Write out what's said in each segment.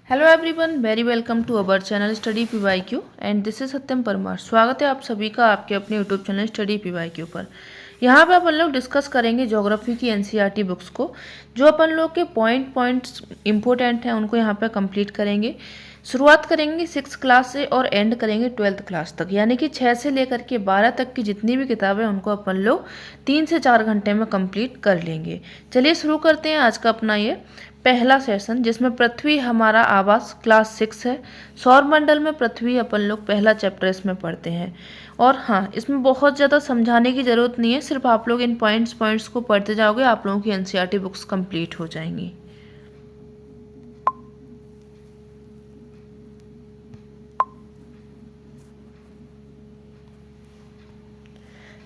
Hello everyone, very welcome to our channel study PYQ and this is Satyam Parmar. स्वागत है आप सभी का आपके अपने यूट्यूब चैनल स्टडी पीवाईक्यू पर। यहाँ पे अपन लोग डिस्कस करेंगे ज्योग्राफी की एनसीईआरटी बुक्स को। जो अपन लोग के पॉइंट्स इंपॉर्टेंट हैं उनको यहाँ पे कंप्लीट करेंगे। शुरुआत करेंगे 6 क्लास से और एंड करेंगे 12th क्लास तक, यानी कि 6 से लेकर के 12 तक की जितनी भी किताबें उनको अपन लोग 3 से 4 घंटे में कंप्लीट कर लेंगे। चलिए शुरू करते हैं आज का अपना ये पहला सेशन, जिसमें पृथ्वी हमारा आवास क्लास 6 है। सौरमंडल में पृथ्वी अपन लोग पहला चैप्टर इसमें पढ़ते हैं। और हाँ, इसमें बहुत ज़्यादा समझाने की ज़रूरत नहीं है, सिर्फ आप लोग इन पॉइंट्स को पढ़ते जाओगे, आप लोगों की एनसीईआरटी बुक्स कंप्लीट हो जाएंगी।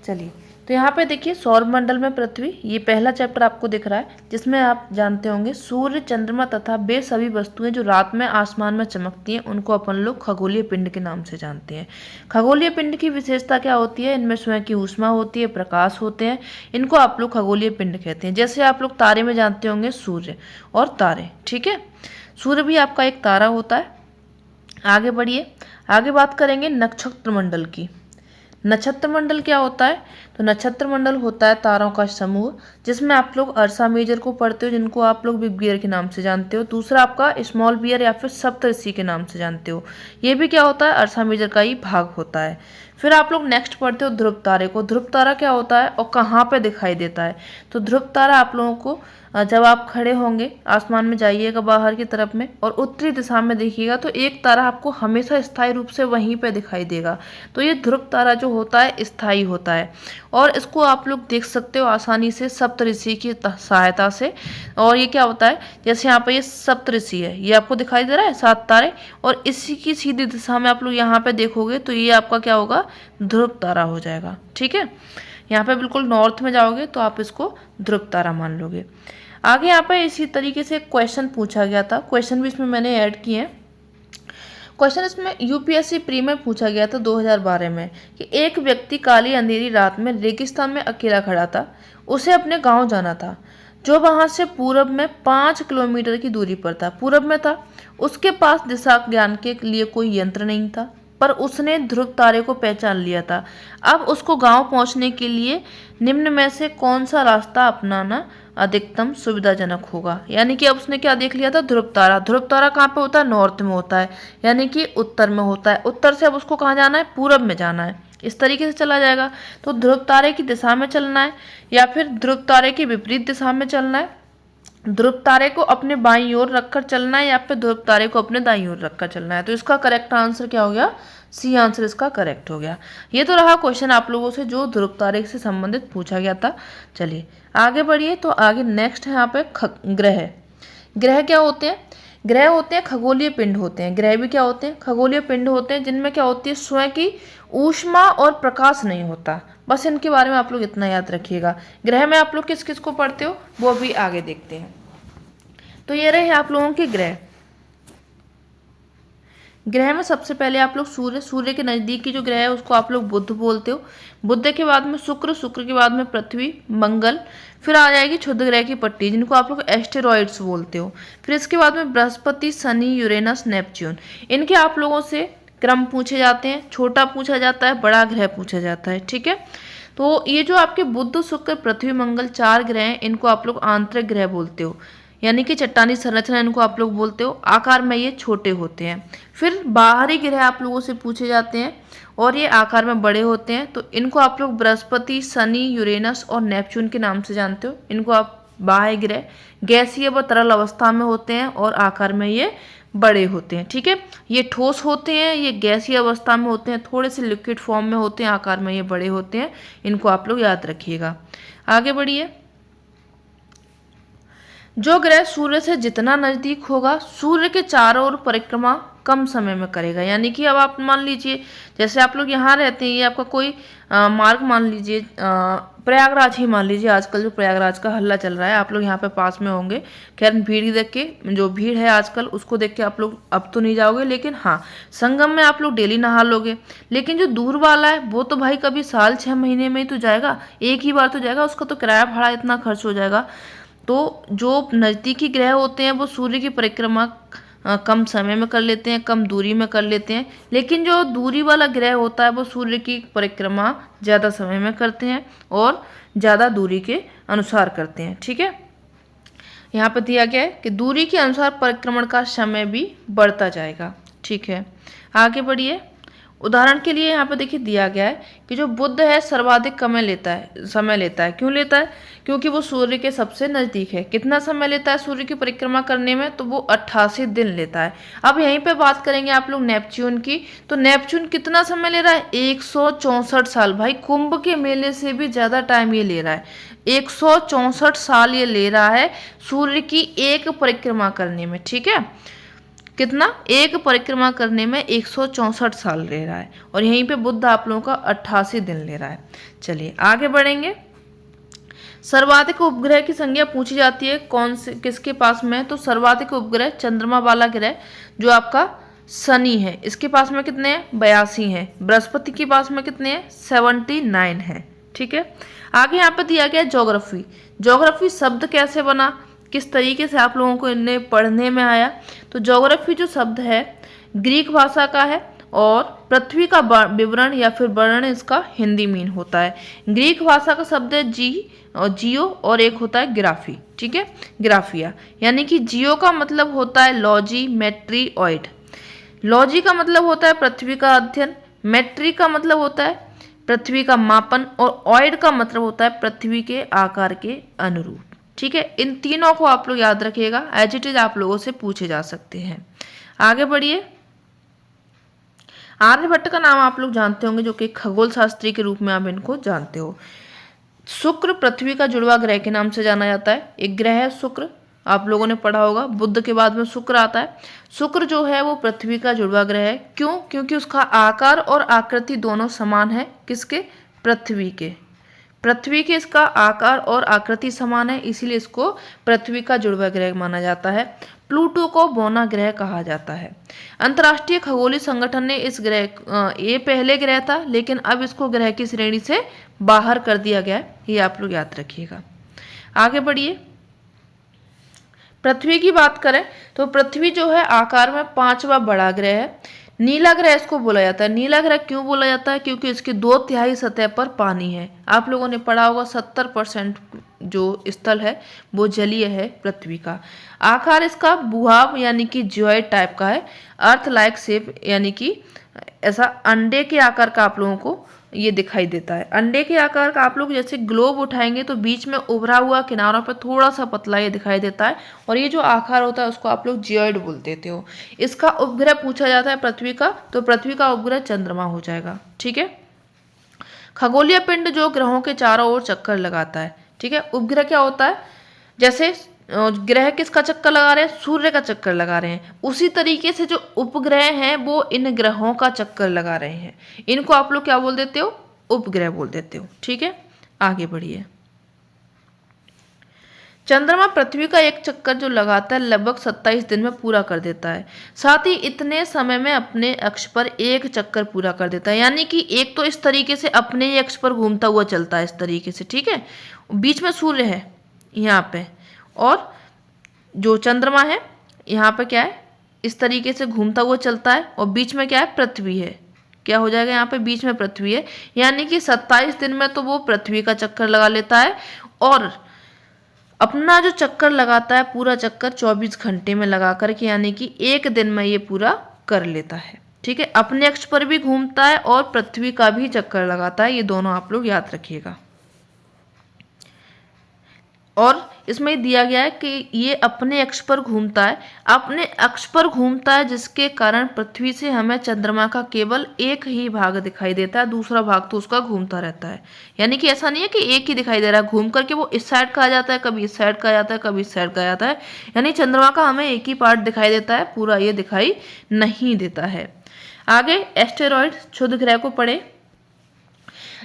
चलिए, तो यहाँ पे देखिए सौरमंडल में पृथ्वी, ये पहला चैप्टर आपको दिख रहा है, जिसमें आप जानते होंगे सूर्य, चंद्रमा तथा वे सभी वस्तुएं जो रात में आसमान में चमकती हैं उनको अपन लोग खगोलीय पिंड के नाम से जानते हैं। खगोलीय पिंड की विशेषता क्या होती है? इनमें स्वयं की ऊष्मा होती है, प्रकाश होते हैं, इनको आप लोग खगोलीय पिंड कहते हैं। जैसे आप लोग तारे में जानते होंगे सूर्य और तारे, ठीक है। सूर्य भी आपका एक तारा होता है। आगे बढ़िए, आगे बात करेंगे नक्षत्र मंडल की। नक्षत्र मंडल क्या होता है? तो नक्षत्र मंडल होता है तारों का समूह, जिसमें आप लोग अर्सा मेजर को पढ़ते हो, जिनको आप लोग बिग बियर के नाम से जानते हो। दूसरा आपका स्मॉल बियर या फिर सप्तऋषि के नाम से जानते हो। ये भी क्या होता है? अर्सा मेजर का ही भाग होता है। फिर आप लोग नेक्स्ट पढ़ते हो ध्रुव तारे को। ध्रुव तारा क्या होता है और कहाँ पे दिखाई देता है? तो ध्रुव तारा आप लोगों को जब आप खड़े होंगे आसमान में जाइएगा बाहर की तरफ में और उत्तरी दिशा में देखिएगा तो एक तारा आपको हमेशा स्थायी रूप से वहीं पे दिखाई देगा। तो ये ध्रुव तारा जो होता है स्थायी होता है और इसको आप लोग देख सकते हो आसानी से सप्तऋषि की सहायता से। और ये क्या होता है, जैसे यहाँ पे ये सप्तऋषि है, ये आपको दिखाई दे रहा है 7 तारे, और इसी की सीधी दिशा में आप लोग यहाँ पे देखोगे तो ये आपका क्या होगा? ध्रुव तारा हो जाएगा, ठीक है। यहाँ पे बिल्कुल नॉर्थ में जाओगे तो आप इसको ध्रुव तारा मान लोगे। आगे यहाँ पे इसी तरीके से क्वेश्चन पूछा गया था, क्वेश्चन भी इसमें मैंने ऐड किए हैं। क्वेश्चन इसमें यूपीएससी प्री में पूछा गया था 2012 में कि एक व्यक्ति काली अंधेरी रात में रेगिस्तान में अकेला खड़ा था। उसे अपने गांव जाना था जो वहां से पूरब में 5 किलोमीटर की दूरी पर था। पूरब में था, उसके पास दिशा ज्ञान के लिए कोई यंत्र नहीं था, पर उसने ध्रुव तारे को पहचान लिया था। अब उसको गांव पहुंचने के लिए निम्न में से कौन सा रास्ता अपनाना अधिकतम सुविधाजनक होगा? यानी कि अब उसने क्या देख लिया था? ध्रुव तारा। ध्रुव तारा कहाँ पे होता है? नॉर्थ में होता है, यानी कि उत्तर में होता है। उत्तर से अब उसको कहाँ जाना है? पूरब में जाना है। इस तरीके से चला जाएगा। तो ध्रुव तारे की दिशा में चलना है या फिर ध्रुव तारे की विपरीत दिशा में चलना है? ध्रुव तारे को अपने बाईं ओर रखकर चलना है या फिर ध्रुव तारे को अपने दाईं ओर रखकर चलना है? तो इसका करेक्ट आंसर क्या हो गया? सी आंसर इसका करेक्ट हो गया। ये तो रहा क्वेश्चन आप लोगों से जो ध्रुव तारे से संबंधित पूछा गया था। चलिए आगे बढ़िए, तो आगे नेक्स्ट है यहाँ पे ग्रह। ग्रह क्या होते हैं? ग्रह होते हैं खगोलीय पिंड होते हैं। ग्रह भी क्या होते हैं? खगोलीय पिंड होते हैं, जिनमें क्या होती है? स्वयं की ऊष्मा और प्रकाश नहीं होता। बस इनके बारे में आप लोग इतना याद रखिएगा। ग्रह में आप लोग किस किस को पढ़ते हो वो भी आगे देखते हैं। तो ये रहे आप लोगों के ग्रह। ग्रह में सबसे पहले आप लोग सूर्य, सूर्य के नज़दीक की जो ग्रह है उसको आप लोग बुध बोलते हो। बुध के बाद में शुक्र, शुक्र के बाद में पृथ्वी, मंगल, फिर आ जाएगी क्षुद्र ग्रह की पट्टी जिनको आप लोग एस्टेरॉइड्स बोलते हो। फिर इसके बाद में बृहस्पति, शनि, यूरेनस, नेपच्यून। इनके आप लोगों से क्रम पूछे जाते हैं, छोटा पूछा जाता है, बड़ा ग्रह पूछा जाता है, ठीक है। तो ये जो आपके बुध, शुक्र, पृथ्वी, मंगल 4 ग्रह हैं, इनको आप लोग आंतरिक ग्रह बोलते हो, यानी कि चट्टानी संरचना इनको आप लोग बोलते हो। आकार में ये छोटे होते हैं। फिर बाहरी ग्रह आप लोगों से पूछे जाते हैं और ये आकार में बड़े होते हैं। तो इनको आप लोग बृहस्पति, शनि, यूरेनस और नेपच्यून के नाम से जानते हो। इनको आप बाह्य ग्रह, गैसीय व तरल अवस्था में होते हैं और आकार में ये बड़े होते हैं, ठीक है। ये ठोस होते हैं, ये गैसीय अवस्था में होते हैं, थोड़े से लिक्विड फॉर्म में होते हैं, आकार में ये बड़े होते हैं। इनको आप लोग याद रखिएगा। आगे बढ़िए, जो ग्रह सूर्य से जितना नजदीक होगा सूर्य के चारों ओर परिक्रमा कम समय में करेगा। यानी कि अब आप मान लीजिए जैसे आप लोग यहाँ रहते हैं, ये आपका कोई मार्ग मान लीजिए, प्रयागराज ही मान लीजिए। आजकल जो प्रयागराज का हल्ला चल रहा है, आप लोग यहाँ पे पास में होंगे। खैर भीड़ देख के, जो भीड़ है आजकल उसको देख के आप लोग अब तो नहीं जाओगे, लेकिन हाँ संगम में आप लोग डेली नहा लोगे। लेकिन जो दूर वाला है वो तो भाई कभी साल 6 महीने में ही तो जाएगा, एक ही बार तो जाएगा, उसका तो किराया भाड़ा इतना खर्च हो जाएगा। तो जो नज़दीकी ग्रह होते हैं वो सूर्य की परिक्रमा कम समय में कर लेते हैं, कम दूरी में कर लेते हैं। लेकिन जो दूरी वाला ग्रह होता है वो सूर्य की परिक्रमा ज़्यादा समय में करते हैं और ज़्यादा दूरी के अनुसार करते हैं। ठीक है, यहाँ पर दिया गया है कि दूरी के अनुसार परिक्रमण का समय भी बढ़ता जाएगा। ठीक है, आगे बढ़िए। उदाहरण के लिए यहाँ पे देखिए दिया गया है कि जो बुध है सर्वाधिक समय लेता है। क्यों लेता है? क्योंकि वो सूर्य के सबसे नज़दीक है। कितना समय लेता है सूर्य की परिक्रमा करने में? तो वो 88 दिन लेता है। अब यहीं पे बात करेंगे आप लोग नेपच्यून की, तो नेपच्यून कितना समय ले रहा है? 164 साल। भाई कुंभ के मेले से भी ज़्यादा टाइम ये ले रहा है। 164 साल ये ले रहा है सूर्य की एक परिक्रमा करने में। ठीक है, कितना? एक परिक्रमा करने में 164 साल ले रहा है, और यहीं पे बुध आप लोगों का 88 दिन ले रहा है। चलिए आगे बढ़ेंगे। सर्वाधिक उपग्रह की संख्या पूछी जाती है, कौन से किसके पास में है? तो सर्वाधिक उपग्रह चंद्रमा वाला ग्रह जो आपका शनि है, इसके पास में कितने हैं? 82 हैं। बृहस्पति के पास में कितने हैं? 79 है। ठीक है, आगे यहाँ पे दिया गया ज्योग्राफी। ज्योग्राफी शब्द कैसे बना, किस तरीके से आप लोगों को इन्हें पढ़ने में आया? तो ज्योग्राफी जो शब्द है ग्रीक भाषा का है, और पृथ्वी का विवरण या फिर वर्णन इसका हिंदी मीन होता है। ग्रीक भाषा का शब्द है जियो, और एक होता है ग्राफी। ठीक है, ग्राफिया, यानी कि जियो का मतलब होता है लॉजी, मेट्री, ऑइड। लॉजी का मतलब होता है पृथ्वी का अध्ययन, मेट्री का मतलब होता है पृथ्वी का मापन, और ऑइड का मतलब होता है पृथ्वी के आकार के अनुरूप। ठीक है, इन तीनों को आप लोग याद रखिएगा, एज इट इज आप लोगों से पूछे जा सकते हैं। आगे बढ़िए। आर्यभट्ट का नाम आप लोग जानते होंगे, जो कि खगोल शास्त्री के रूप में आप इनको जानते हो। शुक्र पृथ्वी का जुड़वा ग्रह के नाम से जाना जाता है। एक ग्रह है शुक्र, आप लोगों ने पढ़ा होगा, बुध के बाद में शुक्र आता है। शुक्र जो है वो पृथ्वी का जुड़वा ग्रह है। क्यों? क्योंकि उसका आकार और आकृति दोनों समान है। किसके? पृथ्वी के। पृथ्वी के इसका आकार और आकृति समान है, इसीलिए इसको पृथ्वी का जुड़वा ग्रह माना जाता है। प्लूटो को बौना ग्रह कहा जाता है। अंतर्राष्ट्रीय खगोलीय संगठन ने इस ग्रह ये पहले ग्रह था, लेकिन अब इसको ग्रह की श्रेणी से बाहर कर दिया गया है, ये आप लोग याद रखिएगा। आगे बढ़िए। पृथ्वी की बात करें तो पृथ्वी जो है आकार में 5वां बड़ा ग्रह है। नीला ग्रह इसको बोला जाता है। नीला ग्रह क्यों बोला जाता है? क्योंकि इसके 2/3 सतह पर पानी है। आप लोगों ने पढ़ा होगा 70% जो स्थल है वो जलीय है पृथ्वी का। आकार इसका बुहाव यानी कि ज्वाइड टाइप का है। अर्थ लाइक शेप यानी कि ऐसा अंडे के आकार का आप लोगों को ये दिखाई देता है। अंडे के आकार का आप लोग जैसे ग्लोब उठाएंगे तो बीच में उभरा हुआ किनारों पर थोड़ा सा पतला ये दिखाई देता है, और ये जो आकार होता है उसको आप लोग जियोइड बोल देते हो। इसका उपग्रह पूछा जाता है पृथ्वी का, तो पृथ्वी का उपग्रह चंद्रमा हो जाएगा। ठीक है, खगोलीय पिंड जो ग्रहों के चारों ओर चक्कर लगाता है। ठीक है, उपग्रह क्या होता है? जैसे ग्रह किसका चक्कर लगा रहे हैं? सूर्य का चक्कर लगा रहे हैं। उसी तरीके से जो उपग्रह हैं वो इन ग्रहों का चक्कर लगा रहे हैं। इनको आप लोग क्या बोल देते हो? उपग्रह बोल देते हो। ठीक है, आगे बढ़िए। चंद्रमा पृथ्वी का एक चक्कर जो लगाता है लगभग 27 दिन में पूरा कर देता है। साथ ही इतने समय में अपने अक्ष पर एक चक्कर पूरा कर देता है, यानी कि एक तो इस तरीके से अपने ही अक्ष पर घूमता हुआ चलता है इस तरीके से। ठीक है, बीच में सूर्य है यहाँ पे, और जो चंद्रमा है यहाँ पे क्या है? इस तरीके से घूमता हुआ चलता है, और बीच में क्या है? पृथ्वी है। क्या हो जाएगा यहाँ पे? बीच में पृथ्वी है, यानी कि 27 दिन में तो वो पृथ्वी का चक्कर लगा लेता है, और अपना जो चक्कर लगाता है पूरा चक्कर 24 घंटे में लगा करके, यानी कि एक दिन में ये पूरा कर लेता है। ठीक है, अपने अक्ष पर भी घूमता है और पृथ्वी का भी चक्कर लगाता है, ये दोनों आप लोग याद रखिएगा। और इसमें दिया गया है कि ये अपने अक्ष पर घूमता है, अपने अक्ष पर घूमता है, जिसके कारण पृथ्वी से हमें चंद्रमा का केवल एक ही भाग दिखाई देता है, दूसरा भाग तो उसका घूमता रहता है। यानी कि ऐसा नहीं है कि एक ही दिखाई दे रहा है, घूम करके वो इस साइड का आ जाता है, कभी इस साइड का आ जाता है, कभी इस साइड का आ जाता है। यानी चंद्रमा का हमें एक ही पार्ट दिखाई देता है, पूरा ये दिखाई नहीं देता है। आगे एस्टेरॉइड क्षुद्र ग्रह को पढ़े।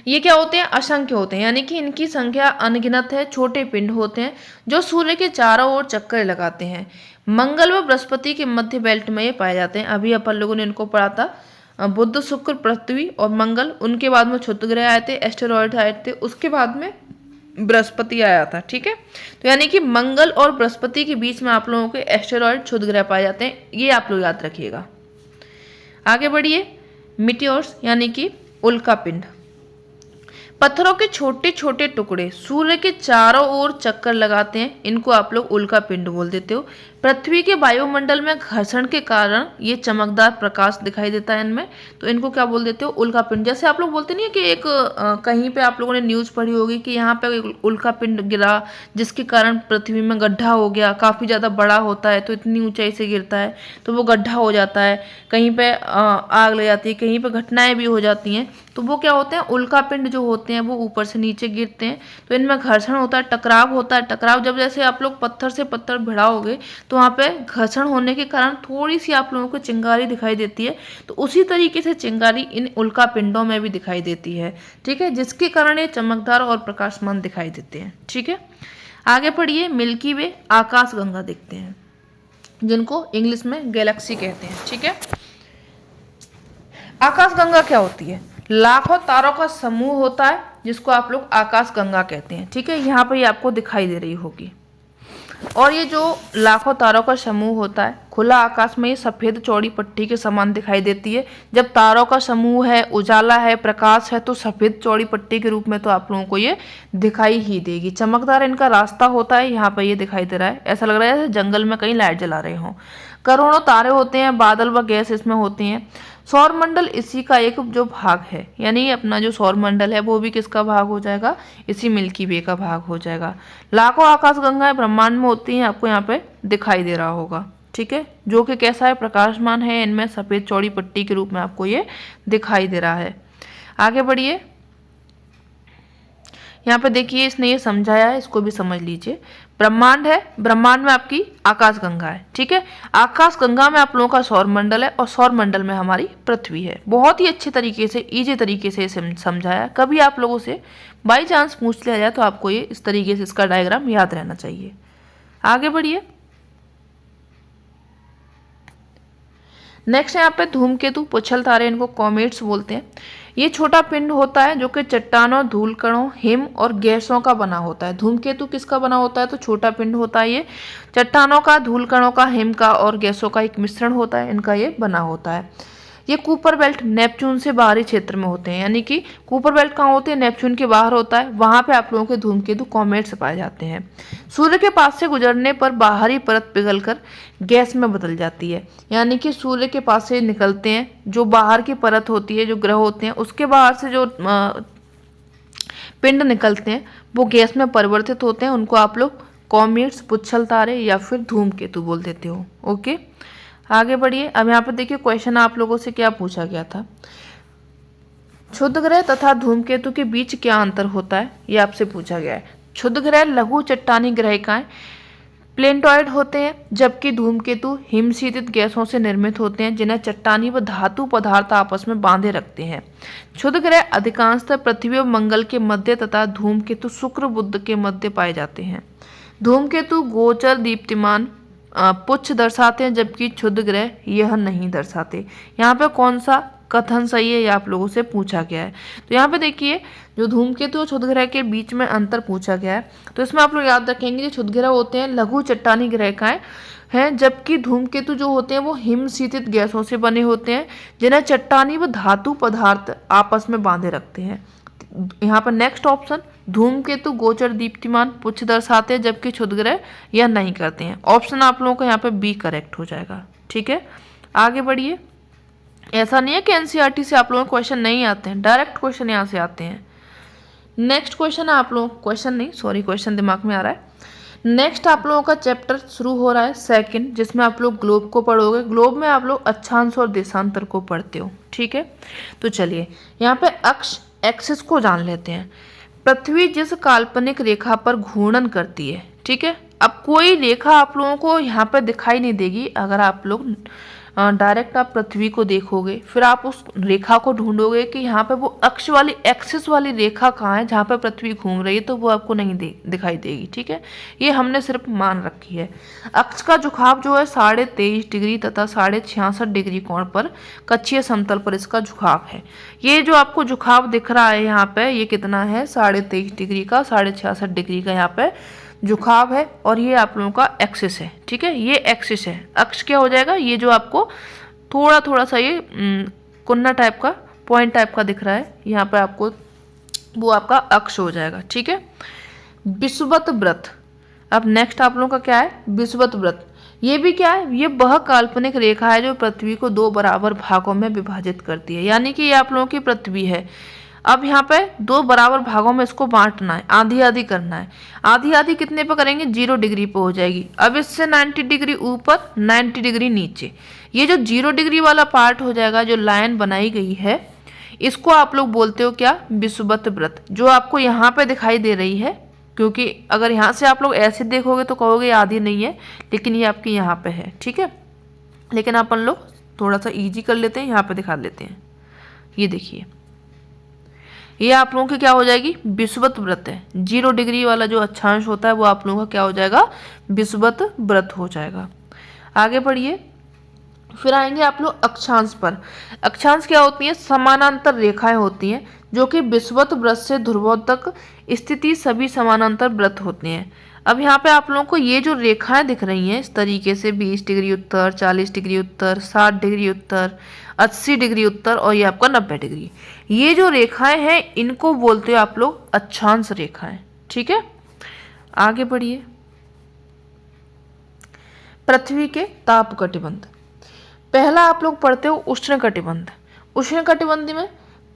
ये क्या होते हैं? असंख्य होते हैं, यानी कि इनकी संख्या अनगिनत है। छोटे पिंड होते हैं जो सूर्य के चारों ओर चक्कर लगाते हैं। मंगल व बृहस्पति के मध्य बेल्ट में ये पाए जाते हैं। अभी अपन लोगों ने इनको पढ़ा था, बुध, शुक्र, पृथ्वी और मंगल। उनके बाद में क्षुद्र ग्रह आए थे, एस्टेरॉइड आए थे। उसके बाद में बृहस्पति आया था। ठीक है, तो यानी कि मंगल और बृहस्पति के बीच में आप लोगों के एस्टेरॉयड क्षुद्र ग्रह पाए जाते हैं, ये आप लोग याद रखिएगा। आगे बढ़िए, मिटियोर्स यानी कि उल्का पिंड, पत्थरों के छोटे छोटे टुकड़े सूर्य के चारों ओर चक्कर लगाते हैं, इनको आप लोग उल्का पिंड बोल देते हो। पृथ्वी के वायुमंडल में घर्षण के कारण ये चमकदार प्रकाश दिखाई देता है इनमें, तो इनको क्या बोल देते हो, उल्का पिंड। जैसे आप लोग बोलते नहीं है कि एक कहीं पे आप लोगों ने न्यूज़ पढ़ी होगी कि यहाँ पे एक उल्का पिंड गिरा जिसके कारण पृथ्वी में गड्ढा हो गया, काफ़ी ज़्यादा बड़ा होता है तो इतनी ऊंचाई से गिरता है तो वो गड्ढा हो जाता है, कहीं पे आग लग जाती है, कहीं पे घटनाएं भी हो जाती हैं, तो वो क्या होते हैं, उल्का पिंड जो होते हैं वो ऊपर से नीचे गिरते हैं, तो इनमें घर्षण होता है, टकराव होता है। टकराव जब जैसे आप लोग पत्थर से पत्थर भिड़ाओगे तो वहाँ पे घर्षण होने के कारण थोड़ी सी आप लोगों को चिंगारी दिखाई देती है, तो उसी तरीके से चिंगारी इन उल्का पिंडों में भी दिखाई देती है। ठीक है, जिसके कारण ये चमकदार और प्रकाशमान दिखाई देते हैं। ठीक है, आगे पढ़िए, मिल्की वे आकाश गंगा देखते हैं, जिनको इंग्लिश में गैलेक्सी कहते हैं। ठीक है, आकाश गंगा क्या होती है, लाखों तारों का समूह होता है जिसको आप लोग आकाश गंगा कहते हैं। ठीक है, यहाँ पर ये आपको दिखाई दे रही होगी, और ये जो लाखों तारों का समूह होता है, खुला आकाश में ये सफ़ेद चौड़ी पट्टी के समान दिखाई देती है। जब तारों का समूह है, उजाला है, प्रकाश है, तो सफ़ेद चौड़ी पट्टी के रूप में तो आप लोगों को ये दिखाई ही देगी। चमकदार इनका रास्ता होता है, यहाँ पर ये दिखाई दे रहा है, ऐसा लग रहा है जैसे जंगल में कहीं लाइट जला रहे हों। करोड़ों तारे होते हैं, बादल व गैस इसमें होती हैं। सौर मंडल इसी का एक जो भाग है, यानी अपना जो सौर मंडल है वो भी किसका भाग हो जाएगा, इसी मिल्की वे का भाग हो जाएगा। लाखों आकाश गंगाएं ब्रह्मांड में होती हैं, आपको यहाँ पे दिखाई दे रहा होगा। ठीक है, जो कि कैसा है, प्रकाशमान है, इनमें सफ़ेद चौड़ी पट्टी के रूप में आपको ये दिखाई दे रहा है। आगे बढ़िए, यहाँ पे देखिए इसने ये समझाया है, इसको भी समझ लीजिए। ब्रह्मांड है, ब्रह्मांड में आपकी आकाश गंगा है। ठीक है, आकाश गंगा में आप लोगों का सौर मंडल है, और सौर मंडल में हमारी पृथ्वी है। बहुत ही अच्छे तरीके से, इजी तरीके से समझाया। कभी आप लोगों से बाई चांस पूछ लिया जाए तो आपको ये इस तरीके से इसका डायग्राम याद रहना चाहिए। आगे बढ़िए, नेक्स्ट यहाँ पे धूमकेतु, पुच्छल तारे, इनको कॉमेट्स बोलते हैं। ये छोटा पिंड होता है जो कि चट्टानों, धूल कणों, हिम और गैसों का बना होता है। धूमकेतु किसका बना होता है, तो छोटा पिंड होता है, ये चट्टानों का, धूल कणों का, हिम का और गैसों का एक मिश्रण होता है, इनका ये बना होता है। ये कूपर बेल्ट नेपच्यून से बाहरी क्षेत्र में होते हैं, यानी कि कूपर बेल्ट कहाँ होते हैं, नेपच्यून के बाहर होता है, वहाँ पे आप लोगों के धूमकेतु कॉमेट्स पाए जाते हैं। सूर्य के पास से गुजरने पर बाहरी परत पिघलकर गैस में बदल जाती है, यानी कि सूर्य के पास से निकलते हैं, जो बाहर की परत होती है, जो ग्रह होते हैं, उसके बाहर से जो पिंड निकलते हैं वो गैस में परिवर्तित होते हैं, उनको आप लोग कॉमेट्स, पुच्छल तारे या फिर धूमकेतु बोल देते हो। ओके, आगे बढ़िए। अब यहाँ पर देखिए क्वेश्चन आप लोगों से क्या पूछा गया था, क्षुद्र ग्रह तथा धूमकेतु के बीच क्या अंतर होता है, ये आपसे पूछा गया है। क्षुद्र ग्रह लघु चट्टानी ग्रहिकाएं प्लेन्टॉइड होते हैं, जबकि धूमकेतु हिमशीतित गैसों से निर्मित होते हैं जिन्हें चट्टानी व धातु पदार्थ आपस में बांधे रखते हैं। क्षुद्र ग्रह अधिकांशतः पृथ्वी और मंगल के मध्य तथा धूमकेतु शुक्र बुध के मध्य पाए जाते हैं। धूमकेतु गोचर दीप्तिमान पुच्छ दर्शाते हैं, जबकि क्षुद्र ग्रह यह नहीं दर्शाते। यहाँ पे कौन सा कथन सही है, ये आप लोगों से पूछा गया है। तो यहाँ पे देखिए जो धूमकेतु और क्षुद्र ग्रह के बीच में अंतर पूछा गया है, तो इसमें आप लोग याद रखेंगे जो क्षुद्र ग्रह होते हैं लघु चट्टानी ग्रहिकाएं हैं, जबकि धूमकेतु जो होते हैं वो हिमशीतित गैसों से बने होते हैं जिन्हें चट्टानी व धातु पदार्थ आपस में बांधे रखते हैं। यहाँ पर नेक्स्ट ऑप्शन, धूमकेतु गोचर दीप्तिमान पुच्छ दर्शाते हैं, जबकि क्षुद्र ग्रह यह नहीं करते हैं। ऑप्शन आप लोगों का यहाँ पे बी करेक्ट हो जाएगा। ठीक है, आगे बढ़िए। ऐसा नहीं है कि एनसीईआरटी से आप लोगों को क्वेश्चन नहीं आते हैं, डायरेक्ट क्वेश्चन यहाँ से आते हैं। नेक्स्ट क्वेश्चन है आप लोग, क्वेश्चन दिमाग में आ रहा है। नेक्स्ट आप लोगों का चैप्टर शुरू हो रहा है सेकंड, जिसमें आप लोग ग्लोब को पढ़ोगे। ग्लोब में आप लोग अक्षांश और देशांतर को पढ़ते हो। ठीक है, तो चलिए यहाँ पे अक्ष एक्सिस को जान लेते हैं। पृथ्वी जिस काल्पनिक रेखा पर घूर्णन करती है, ठीक है। अब कोई रेखा आप लोगों को यहाँ पर दिखाई नहीं देगी अगर आप लोग डायरेक्ट आप पृथ्वी को देखोगे, फिर आप उस रेखा को ढूंढोगे कि यहाँ पे वो अक्ष वाली एक्सिस वाली रेखा कहाँ है जहाँ पे पृथ्वी घूम रही है, तो वो आपको नहीं दिखाई देगी। ठीक है, ये हमने सिर्फ मान रखी है। अक्ष का झुकाव जो है 23.5 डिग्री तथा 66.5 डिग्री कोण पर कक्षीय समतल पर इसका झुकाव है। ये जो आपको झुकाव दिख रहा है यहाँ पे, ये कितना है 23.5 डिग्री का, 66.5 डिग्री का यहाँ पे झुकाव है, और ये आप लोगों का एक्सिस है। ठीक है, ये एक्सिस है। अक्ष क्या हो जाएगा, ये जो आपको थोड़ा थोड़ा सा ये कुन्ना टाइप का पॉइंट टाइप का दिख रहा है यहाँ पे आपको, वो आपका अक्ष हो जाएगा। ठीक है, विषुवत व्रत। अब नेक्स्ट आप लोगों का क्या है, विषुवत व्रत। ये भी क्या है, ये वह काल्पनिक रेखा है जो पृथ्वी को 2 बराबर भागों में विभाजित करती है। यानी कि ये आप लोगों की पृथ्वी है। अब यहाँ पे 2 बराबर भागों में इसको बांटना है, आधी आधी करना है। आधी आधी कितने पे करेंगे, 0 डिग्री पे हो जाएगी। अब इससे 90 डिग्री ऊपर, 90 डिग्री नीचे। ये जो 0 डिग्री वाला पार्ट हो जाएगा, जो लाइन बनाई गई है, इसको आप लोग बोलते हो क्या, विषुवत व्रत, जो आपको यहाँ पे दिखाई दे रही है। क्योंकि अगर यहाँ से आप लोग ऐसे देखोगे तो कहोगे आधी नहीं है, लेकिन ये आपकी यहाँ पे है। ठीक है, लेकिन अपन लोग थोड़ा सा ईजी कर लेते हैं, यहाँ पे दिखा लेते हैं। ये देखिए, ये आप लोगों की क्या हो जाएगी, विषुवत व्रत है। 0 डिग्री वाला जो अक्षांश होता है वो आप लोगों का क्या हो जाएगा, विषुवत व्रत हो जाएगा। आगे बढ़िए, फिर आएंगे आप लोग अक्षांश पर। अक्षांश क्या होती है, समानांतर रेखाएं होती हैं जो कि विषुवत व्रत से ध्रुवों तक स्थिति सभी समानांतर व्रत होते हैं। अब यहाँ पे आप लोगों को ये जो रेखाएं दिख रही हैं इस तरीके से, 20 डिग्री उत्तर, 40 डिग्री उत्तर, 60 डिग्री उत्तर, 80 डिग्री उत्तर, और ये आपका 90 डिग्री, ये जो रेखाएं हैं इनको बोलते हो आप लोग अक्षांश रेखाएं। ठीक है, आगे बढ़िए। पृथ्वी के ताप कटिबंध। पहला आप लोग पढ़ते हो उष्ण कटिबंध। उष्ण कटिबंध में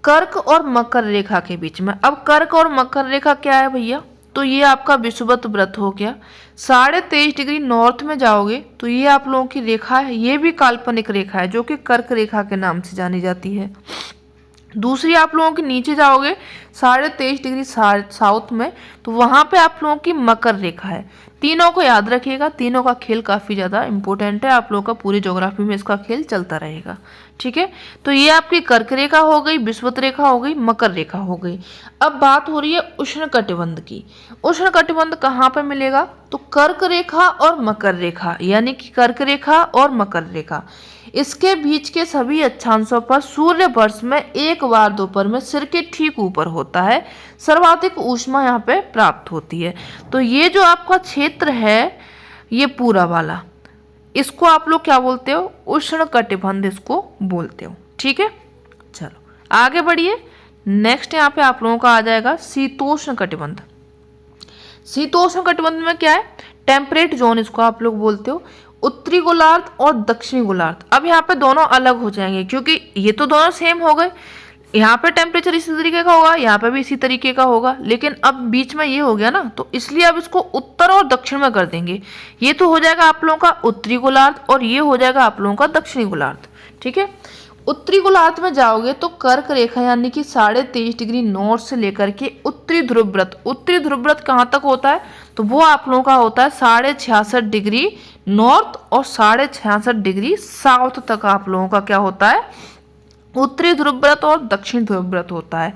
कर्क और मकर रेखा के बीच में। अब कर्क और मकर रेखा क्या है भैया, तो ये आपका विषुवत व्रत हो गया। 23.5 डिग्री नॉर्थ में जाओगे तो ये आप लोगों की रेखा है, ये भी काल्पनिक रेखा है जो कि कर्क रेखा के नाम से जानी जाती है। दूसरी आप लोगों के नीचे जाओगे 23.5 डिग्री साउथ में, तो वहां पे आप लोगों की मकर रेखा है। तीनों को याद रखिएगा, तीनों का खेल काफ़ी ज़्यादा इंपॉर्टेंट है, आप लोगों का पूरी ज्योग्राफी में इसका खेल चलता रहेगा। ठीक है, तो ये आपकी कर्क रेखा हो गई, विषुवत रेखा हो गई, मकर रेखा हो गई। अब बात हो रही है उष्ण कटिबंध की। उष्ण कटिबंध कहाँ पे मिलेगा, तो कर्क रेखा और मकर रेखा, यानी कि कर्क रेखा और मकर रेखा, इसके बीच के सभी अक्षांशों पर सूर्य वर्ष में एक बार दोपहर में सिर के ठीक ऊपर होता है। सर्वाधिक ऊष्मा यहाँ पे प्राप्त होती है। तो ये जो आपका क्षेत्र है, ये पूरा वाला, इसको आप लोग क्या बोलते हो, उष्ण कटिबंध इसको बोलते हो। ठीक है, चलो आगे बढ़िए। नेक्स्ट यहाँ पे आप लोगों का आ जाएगा शीतोष्ण कटिबंध। शीतोष्ण कटिबंध में क्या है, टेम्परेट जोन इसको आप लोग बोलते हो। उत्तरी गोलार्ध और दक्षिणी गोलार्ध। अब यहाँ पे दोनों अलग हो जाएंगे क्योंकि ये तो दोनों सेम हो गए। यहाँ पे टेम्परेचर इसी तरीके का होगा, यहाँ पे भी इसी तरीके का होगा, लेकिन अब बीच में ये हो गया ना, तो इसलिए अब इसको उत्तर और दक्षिण में कर देंगे। ये तो हो जाएगा आप लोगों का उत्तरी गोलार्ध और ये हो जाएगा आप लोगों का दक्षिणी गोलार्ध। ठीक है, उत्तरी गोलार्ध में जाओगे तो कर्क रेखा यानी कि 23.5 डिग्री नॉर्थ से लेकर के उत्तरी ध्रुव व्रत। उत्तरी ध्रुव व्रत कहाँ तक होता है, तो वो आप लोगों का होता है 66.5 डिग्री नॉर्थ और 66.5 डिग्री साउथ तक आप लोगों का क्या होता है, उत्तरी ध्रुव व्रत और दक्षिण ध्रुव व्रत होता है।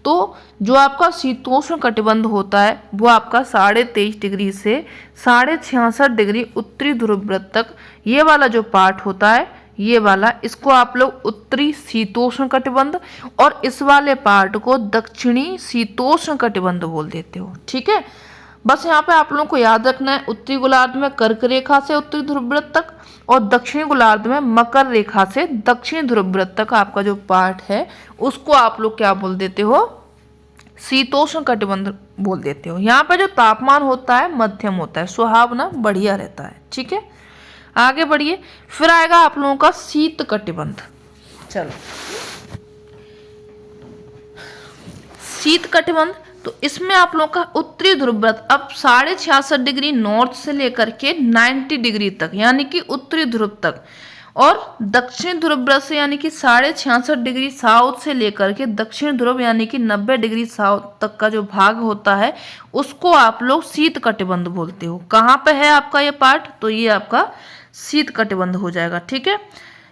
तो जो आपका शीतोष्ण कटिबंध होता है वो आपका 23.5 डिग्री से 66.5 डिग्री उत्तरी ध्रुव व्रत तक, ये वाला जो पार्ट होता है, ये वाला, इसको आप लोग उत्तरी शीतोष्ण कटिबंध और इस वाले पार्ट को दक्षिणी शीतोष्ण कटिबंध बोल देते हो। ठीक है, बस यहाँ पे आप लोगों को याद रखना है, उत्तरी गोलार्ध में कर्क रेखा से उत्तरी ध्रुव व्रत तक और दक्षिणी गोलार्ध में मकर रेखा से दक्षिणी ध्रुव व्रत तक आपका जो पार्ट है उसको आप लोग क्या बोल देते हो, शीतोष्ण कटिबंध बोल देते हो। यहाँ पे जो तापमान होता है मध्यम होता है, सुहावना, बढ़िया रहता है। ठीक है, आगे बढ़िए। फिर आएगा आप लोगों का शीत कटिबंध। चलो, शीत कटिबंध, तो इसमें आप लोगों का उत्तरी ध्रुव व्रत अब 66.5 डिग्री नॉर्थ से लेकर के 90 डिग्री तक, यानी कि उत्तरी ध्रुव तक, और दक्षिण ध्रुव वृत्त से यानी कि 66.5 डिग्री साउथ से लेकर के दक्षिण ध्रुव यानी कि 90 डिग्री साउथ तक का जो भाग होता है उसको आप लोग शीत कटिबंध बोलते हो। कहाँ पे है आपका ये पार्ट, तो ये आपका शीत कटिबंध हो जाएगा। ठीक है,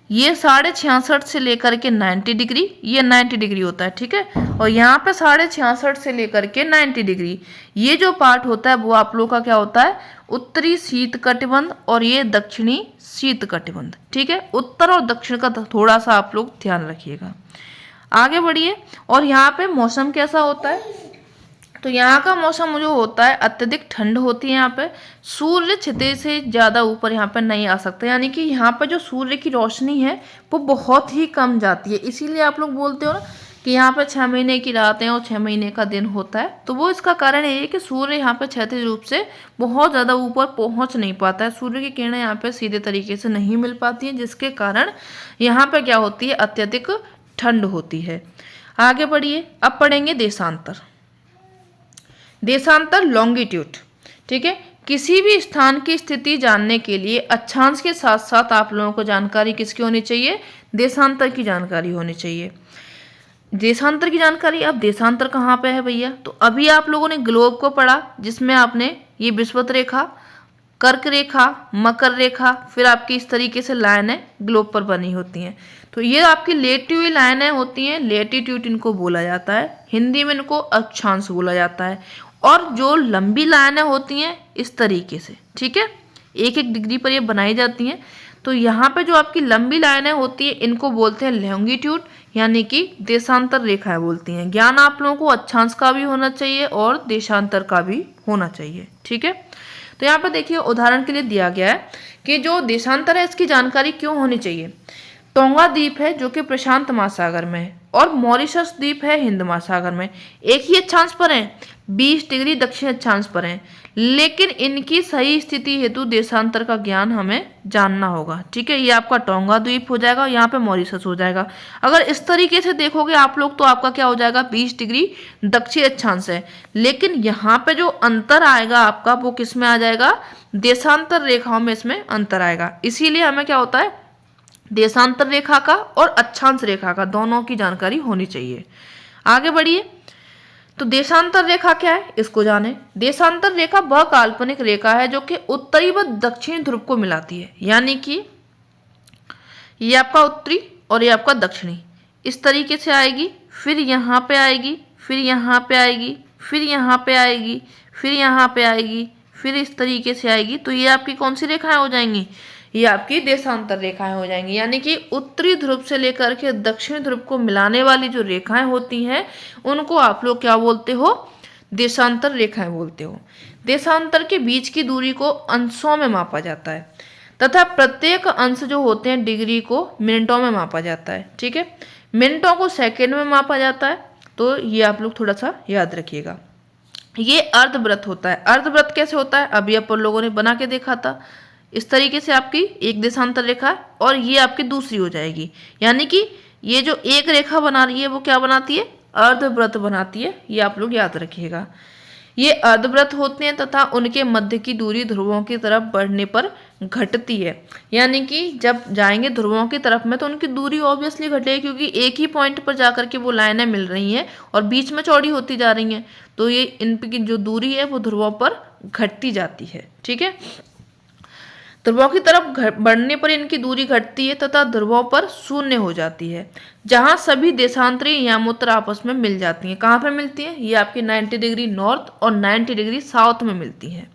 ये 66.5 से लेकर के 90 डिग्री, ये 90 डिग्री होता है। ठीक है, और यहाँ पे 66.5 से लेकर के 90 डिग्री ये जो पार्ट होता है वो आप लोग का क्या होता है, उत्तरी शीत कटिबंध, और ये दक्षिणी शीत कटिबंध। ठीक है, उत्तर और दक्षिण का थोड़ा सा आप लोग ध्यान रखिएगा। आगे बढ़िए, और यहाँ पे मौसम कैसा होता है, तो यहाँ का मौसम जो होता है अत्यधिक ठंड होती है। यहाँ पे सूर्य क्षितिज से ज़्यादा ऊपर यहाँ पे नहीं आ सकता, यानी कि यहाँ पे जो सूर्य की रोशनी है वो बहुत ही कम जाती है। इसीलिए आप लोग बोलते हो ना कि यहाँ पे 6 महीने की रातें और 6 महीने का दिन होता है, तो वो इसका कारण ये है कि सूर्य यहाँ पे क्षैतिज रूप से बहुत ज़्यादा ऊपर पहुँच नहीं पाता है। सूर्य की किरणें यहाँ पे सीधे तरीके से नहीं मिल पाती हैं, जिसके कारण यहाँ पे क्या होती है, अत्यधिक ठंड होती है। आगे बढ़िए, अब पढ़ेंगे देशांतर। देशांतर लॉन्गिट्यूड। ठीक है, किसी भी स्थान की स्थिति जानने के लिए अक्षांश के साथ साथ आप लोगों को जानकारी किसकी होनी चाहिए, देशांतर की जानकारी होनी चाहिए। देशांतर की जानकारी, अब देशांतर कहाँ पे है भैया, तो अभी आप लोगों ने ग्लोब को पढ़ा जिसमें आपने ये विषुवत रेखा, कर्क रेखा, मकर रेखा, फिर आपकी इस तरीके से लाइनें ग्लोब पर बनी होती हैं। तो ये आपकी लेटी हुई लाइनें होती हैं, लेटीट्यूड इनको बोला जाता है, हिंदी में इनको अक्षांश बोला जाता है। और जो लंबी लाइनें होती हैं इस तरीके से, ठीक है, 1-1 डिग्री पर ये बनाई जाती हैं। तो यहाँ पे जो आपकी लंबी लाइनें होती है इनको बोलते हैं लॉन्गिट्यूड, यानी कि देशांतर रेखाएं बोलती हैं। ज्ञान आप लोगों को अक्षांश का भी होना चाहिए और देशांतर का भी होना चाहिए। ठीक है, तो यहाँ पर देखिए उदाहरण के लिए दिया गया है कि जो देशांतर है इसकी जानकारी क्यों होनी चाहिए। टोंगा द्वीप है जो कि प्रशांत महासागर में है, और मॉरिशस द्वीप है हिंद महासागर में। एक ही अक्षांश पर है, 20 डिग्री दक्षिण अक्षांश पर है, लेकिन इनकी सही स्थिति हेतु देशांतर का ज्ञान हमें जानना होगा। ठीक है, ये आपका टोंगा द्वीप हो जाएगा, यहाँ पे मॉरिशस हो जाएगा। अगर इस तरीके से देखोगे आप लोग तो आपका क्या हो जाएगा, 20 डिग्री दक्षिण अक्षांश है, लेकिन यहाँ पे जो अंतर आएगा आपका वो किस में आ जाएगा, देशांतर रेखाओं में इसमें अंतर आएगा। इसीलिए हमें क्या होता है, देशांतर रेखा का और अक्षांश रेखा का दोनों की जानकारी होनी चाहिए। आगे बढ़िए, तो देशांतर रेखा क्या है इसको जाने। देशांतर रेखा वह काल्पनिक रेखा है जो कि उत्तरी व दक्षिणी ध्रुव को मिलाती है, यानी कि ये आपका उत्तरी और ये आपका दक्षिणी इस तरीके से आएगी, फिर यहाँ पे आएगी, फिर यहाँ पे आएगी, फिर यहाँ पे आएगी, फिर यहाँ पे आएगी, फिर इस तरीके से आएगी। तो ये आपकी कौन सी रेखाएं हो जाएंगी, ये आपकी देशांतर रेखाएं हो जाएंगी। यानी कि उत्तरी ध्रुव से लेकर के दक्षिण ध्रुव को मिलाने वाली जो रेखाएं होती हैं उनको आप लोग क्या बोलते हो, देशांतर रेखाएं बोलते हो। देशांतर के बीच की दूरी को अंशों में मापा जाता है तथा प्रत्येक अंश जो होते हैं डिग्री को मिनटों में मापा जाता है। ठीक है, मिनटों को सेकेंड में मापा जाता है, तो ये आप लोग थोड़ा सा याद रखिएगा। ये अर्धवृत्त होता है। अर्धवृत्त कैसे होता है, अभी अपन लोगों ने बना के देखा था। इस तरीके से आपकी एक देशांतर रेखा और ये आपकी दूसरी हो जाएगी, यानी कि ये जो एक रेखा बना रही है वो क्या बनाती है, अर्धवृत्त बनाती है। ये आप लोग याद रखिएगा। ये अर्धवृत्त होते हैं तथा उनके मध्य की दूरी ध्रुवों की तरफ बढ़ने पर घटती है, यानी कि जब जाएंगे ध्रुवों की तरफ में तो उनकी दूरी ऑब्वियसली घटेगी, क्योंकि एक ही पॉइंट पर जाकर के वो लाइनें मिल रही हैं और बीच में चौड़ी होती जा रही हैं, तो ये इनकी जो दूरी है वो ध्रुवों पर घटती जाती है। ठीक है, ध्रुवों की तरफ बढ़ने पर इनकी दूरी घटती है तथा ध्रुवों पर शून्य हो जाती है, जहां सभी देशांतरी यामोत्तर आपस में मिल जाती हैं। कहाँ पे मिलती हैं, ये आपकी 90 डिग्री नॉर्थ और 90 डिग्री साउथ में मिलती हैं।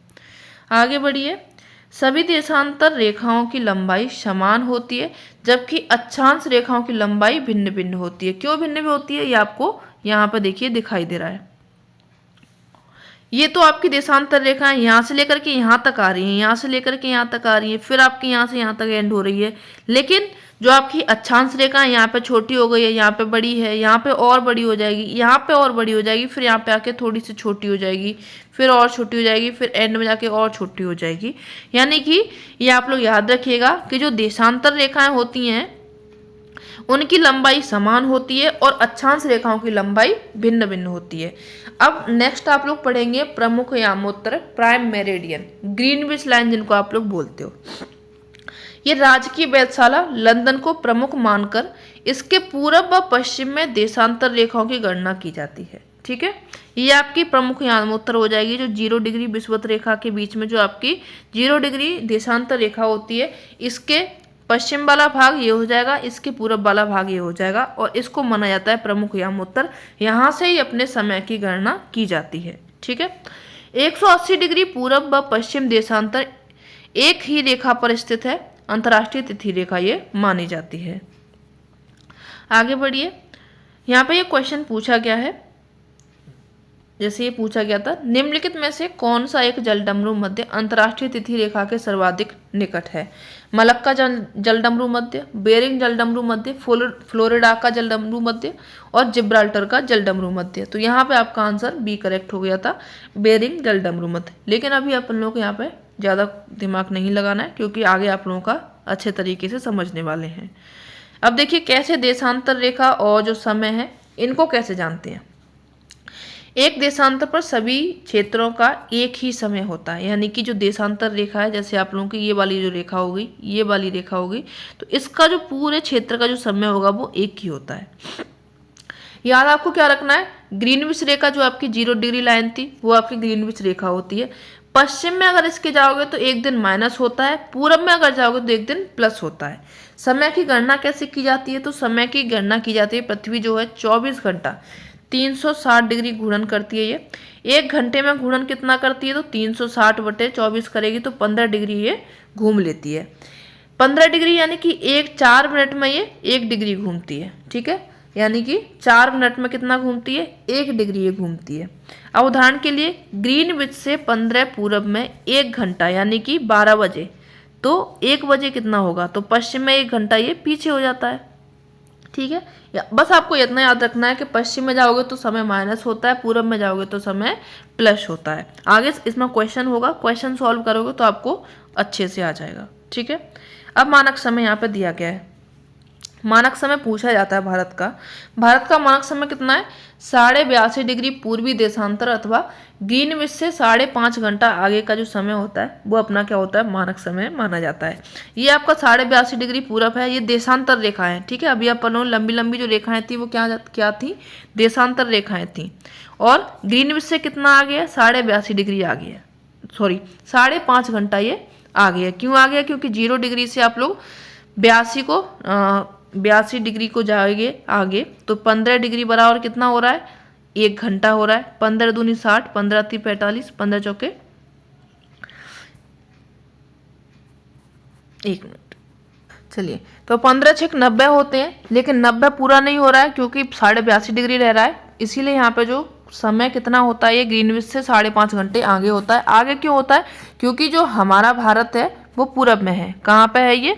आगे बढ़िए, सभी देशांतर रेखाओं की लंबाई समान होती है, जबकि अक्षांश रेखाओं की लंबाई भिन्न भिन्न होती है। क्यों भिन्न भिन्न होती है, ये आपको यहाँ पर देखिए दिखाई दे रहा है। ये तो आपकी देशांतर रेखाएं यहाँ से लेकर के यहाँ तक आ रही हैं, यहाँ से लेकर के यहाँ तक आ रही है, फिर आपकी यहाँ से यहाँ तक एंड हो रही है। लेकिन जो आपकी अक्षांश रेखाएं यहाँ पे छोटी हो गई है, यहाँ पे बड़ी है, यहाँ पे और बड़ी हो जाएगी, यहाँ पे और बड़ी हो जाएगी, फिर यहाँ पे आके थोड़ी सी छोटी हो जाएगी, फिर और छोटी हो जाएगी, फिर एंड में जाके और छोटी हो जाएगी। यानी कि ये आप लोग याद रखिएगा कि जो देशांतर रेखाएं होती हैं उनकी लंबाई समान होती है और अक्षांश रेखाओं की लंबाई भिन्न भिन्न होती है। अब नेक्स्ट आप लोग पढ़ेंगे प्रमुख यामोत्तर प्राइम मेरिडियन, ग्रीनविच लाइन जिनको आप लोग बोलते हो। ये राजकीय वेधशाला लंदन को प्रमुख मानकर इसके पूरब व पश्चिम में देशांतर रेखाओं की गणना की जाती है। ठीक है, ये आपकी प्रमुख यहाँ उत्तर हो जाएगी। जो 0 डिग्री विषुवत रेखा के बीच में जो आपकी 0 डिग्री देशांतर रेखा होती है, इसके पश्चिम वाला भाग ये हो जाएगा, इसके पूरब वाला भाग ये हो जाएगा, और इसको माना जाता है प्रमुख याम उत्तर। यहाँ से ही अपने समय की गणना की जाती है। ठीक है, 180 डिग्री पूरब व पश्चिम देशांतर एक ही रेखा पर स्थित है, अंतर्राष्ट्रीय तिथि रेखा ये मानी जाती है। आगे बढ़िए, यहाँ पे ये क्वेश्चन पूछा गया है, जैसे ये पूछा गया था, निम्नलिखित में से कौन सा एक जलडमरू मध्य अंतर्राष्ट्रीय तिथि रेखा के सर्वाधिक निकट है? मलक्का जलडमरू मध्य, बेरिंग जलडमरू मध्य, फ्लोरिडा का जलडमरू मध्य और जिब्राल्टर का जलडमरू मध्य। तो यहाँ पे आपका आंसर बी करेक्ट हो गया था, बेरिंग जलडमरू मध्य। लेकिन अभी अपन लोग को यहाँ पे ज़्यादा दिमाग नहीं लगाना है, क्योंकि आगे आप लोगों का अच्छे तरीके से समझने वाले हैं। अब देखिए कैसे देशांतर रेखा और जो समय है इनको कैसे जानते हैं। एक देशांतर पर सभी क्षेत्रों का एक ही समय होता है, यानी कि जो देशांतर रेखा है, जैसे आप लोगों की ये वाली जो रेखा होगी, ये वाली रेखा होगी, तो इसका जो पूरे क्षेत्र का जो समय होगा वो एक ही होता है। याद आपको क्या रखना है, ग्रीनविच रेखा जो आपकी 0 डिग्री लाइन थी वो आपकी ग्रीनविच रेखा होती है। पश्चिम में अगर इसके जाओगे तो एक दिन माइनस होता है, पूरब में अगर जाओगे तो एक दिन प्लस होता है। समय की गणना कैसे की जाती है, तो समय की गणना की जाती है, पृथ्वी जो है 24 घंटा 360 डिग्री घूर्णन करती है। ये 1 घंटे में घूर्णन कितना करती है, तो 360/24 करेगी तो 15 डिग्री ये घूम लेती है। 15 डिग्री यानी कि 4 मिनट में ये 1 डिग्री घूमती है। ठीक है, यानी कि 4 मिनट में कितना घूमती है, 1 डिग्री ये घूमती है। अब उदाहरण के लिए ग्रीनविच से 15 पूरब में 1 घंटा यानी कि 12 बजे, तो 1 बजे कितना होगा, तो पश्चिम में 1 घंटा ये पीछे हो जाता है। ठीक है, बस आपको इतना याद रखना है कि पश्चिम में जाओगे तो समय माइनस होता है, पूरब में जाओगे तो समय प्लस होता है। आगे इसमें क्वेश्चन होगा, क्वेश्चन सॉल्व करोगे तो आपको अच्छे से आ जाएगा। ठीक है, अब मानक समय यहाँ पे दिया गया है। मानक समय पूछा जाता है भारत का मानक समय कितना है, 82.5 डिग्री पूर्वी देशांतर अथवा ग्रीनविच से 5.5 घंटा आगे का जो समय होता है वो अपना क्या होता है, मानक समय माना जाता है। ये आपका 82.5 डिग्री पूरब है, ये देशांतर रेखा है। ठीक है, अभी अपन लंबी लंबी जो रेखाएं थी वो क्या थी, देशांतर रेखाएं थी। और ग्रीनविच से कितना आ गया, 82.5 डिग्री आ गया, सॉरी 5.5 घंटा ये आ गया। क्यों आ गया, क्योंकि 0 डिग्री से आप लोग 82 डिग्री को जाएंगे आगे तो 15 डिग्री बराबर कितना हो रहा है, 1 घंटा हो रहा है। 15 दूनी 60, 15 × 3 = 45, 15 चौके 1 मिनट। चलिए, तो 15 × 6 = 90 होते हैं, लेकिन 90 पूरा नहीं हो रहा है क्योंकि 82.5 डिग्री रह रहा है, इसीलिए यहाँ पे जो समय कितना होता है, ये ग्रीनविच से 5.5 घंटे आगे होता है। आगे क्यों होता है, क्योंकि जो हमारा भारत है वो पूरब में है। कहाँ पे है, ये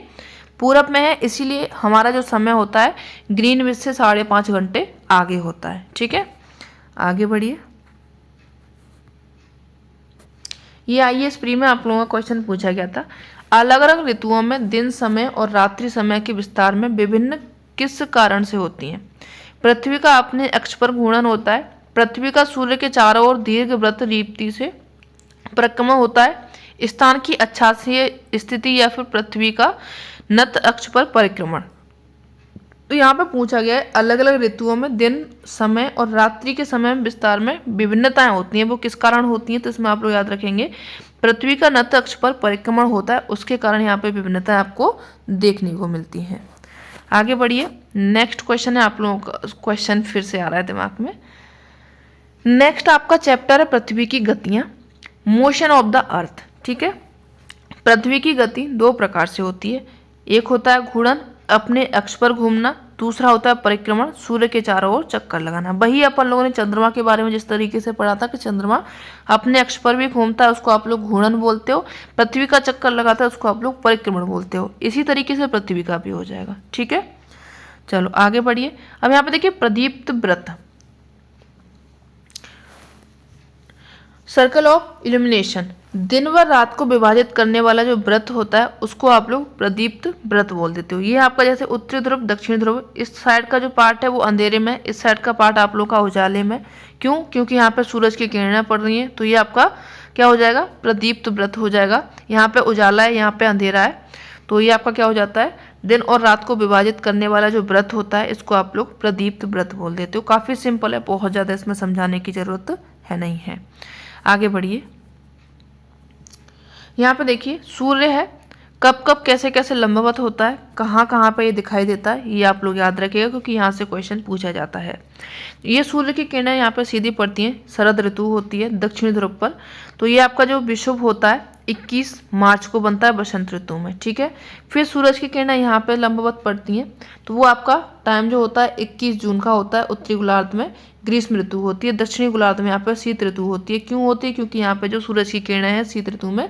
पूरब में है, इसीलिए हमारा जो समय होता है ग्रीनविच से 5.5 घंटे आगे होता है। ठीक है, आगे बढ़िए। ये IAS प्री में आप लोगों का क्वेश्चन पूछा गया था, अलग अलग ऋतुओं में दिन समय और रात्रि समय के विस्तार में विभिन्न किस कारण से होती हैं। पृथ्वी का अपने अक्ष पर घूर्णन होता है, पृथ्वी का सूर्य के चारों ओर दीर्घवृत्त रीति से परिक्रमण होता है, स्थान की अक्षांशीय स्थिति या फिर पृथ्वी का नत अक्ष पर परिक्रमण। तो यहाँ पे पूछा गया है अलग अलग ऋतुओं में दिन समय और रात्रि के समय में विस्तार में विभिन्नताएं होती हैं, वो किस कारण होती हैं। तो इसमें आप लोग याद रखेंगे पृथ्वी का नत अक्ष पर परिक्रमण होता है, उसके कारण यहाँ पे विभिन्नताएं आपको देखने को मिलती हैं। आगे बढ़िए, नेक्स्ट क्वेश्चन है, आप लोगों का क्वेश्चन फिर से आ रहा है दिमाग में। नेक्स्ट आपका चैप्टर है पृथ्वी की गतियां, मोशन ऑफ द अर्थ। ठीक है, पृथ्वी की गति 2 प्रकार से होती है, एक होता है घूर्णन, अपने अक्ष पर घूमना, दूसरा होता है परिक्रमण, सूर्य के चारों ओर चक्कर लगाना। वही अपन लोगों ने चंद्रमा के बारे में जिस तरीके से पढ़ा था कि चंद्रमा अपने अक्ष पर भी घूमता है, उसको आप लोग घूर्णन बोलते हो, पृथ्वी का चक्कर लगाता है उसको आप लोग परिक्रमण बोलते हो। इसी तरीके से पृथ्वी का भी हो जाएगा। ठीक है, चलो आगे बढ़िए। अब यहाँ पे देखिए प्रदीप्त व्रत, सर्कल ऑफ इल्यूमिनेशन, दिन व रात को विभाजित करने वाला जो व्रत होता है उसको आप लोग प्रदीप्त व्रत बोल देते हो। ये आपका जैसे उत्तरी ध्रुव दक्षिण ध्रुव, इस साइड का जो पार्ट है वो अंधेरे में, इस साइड का पार्ट आप लोग का उजाले में। क्यों, क्योंकि यहाँ पे सूरज की किरणें पड़ रही हैं, तो ये आपका क्या हो जाएगा, प्रदीप्त व्रत हो जाएगा। यहाँ पे उजाला है, यहाँ पे अंधेरा है, तो ये आपका क्या हो जाता है, दिन और रात को विभाजित करने वाला जो व्रत होता है इसको आप लोग प्रदीप्त व्रत बोल देते हो। काफ़ी सिंपल है, बहुत ज़्यादा इसमें समझाने की ज़रूरत है नहीं है। आगे बढ़िए, यहाँ पे देखिए सूर्य है, कब कब कैसे कैसे लंबवत होता है, कहाँ कहाँ पे ये दिखाई देता है, ये आप लोग याद रखिएगा क्योंकि यहाँ से क्वेश्चन पूछा जाता है। ये सूर्य की किरणें यहाँ पे सीधी पड़ती हैं, शरद ऋतु होती है दक्षिणी ध्रुव पर। तो ये आपका जो विषुव होता है 21 मार्च को बनता है बसंत ऋतु में, ठीक है। फिर सूरज की किरणें यहाँ पे लंबवत पड़ती हैं, तो वो आपका टाइम जो होता है 21 जून का होता है। उत्तरी गोलार्ध में ग्रीष्म ऋतु होती है, दक्षिणी गोलार्ध में यहाँ पे शीत ऋतु होती है। क्यों होती है? क्योंकि यहाँ पे जो सूरज की किरणें हैं शीत ऋतु में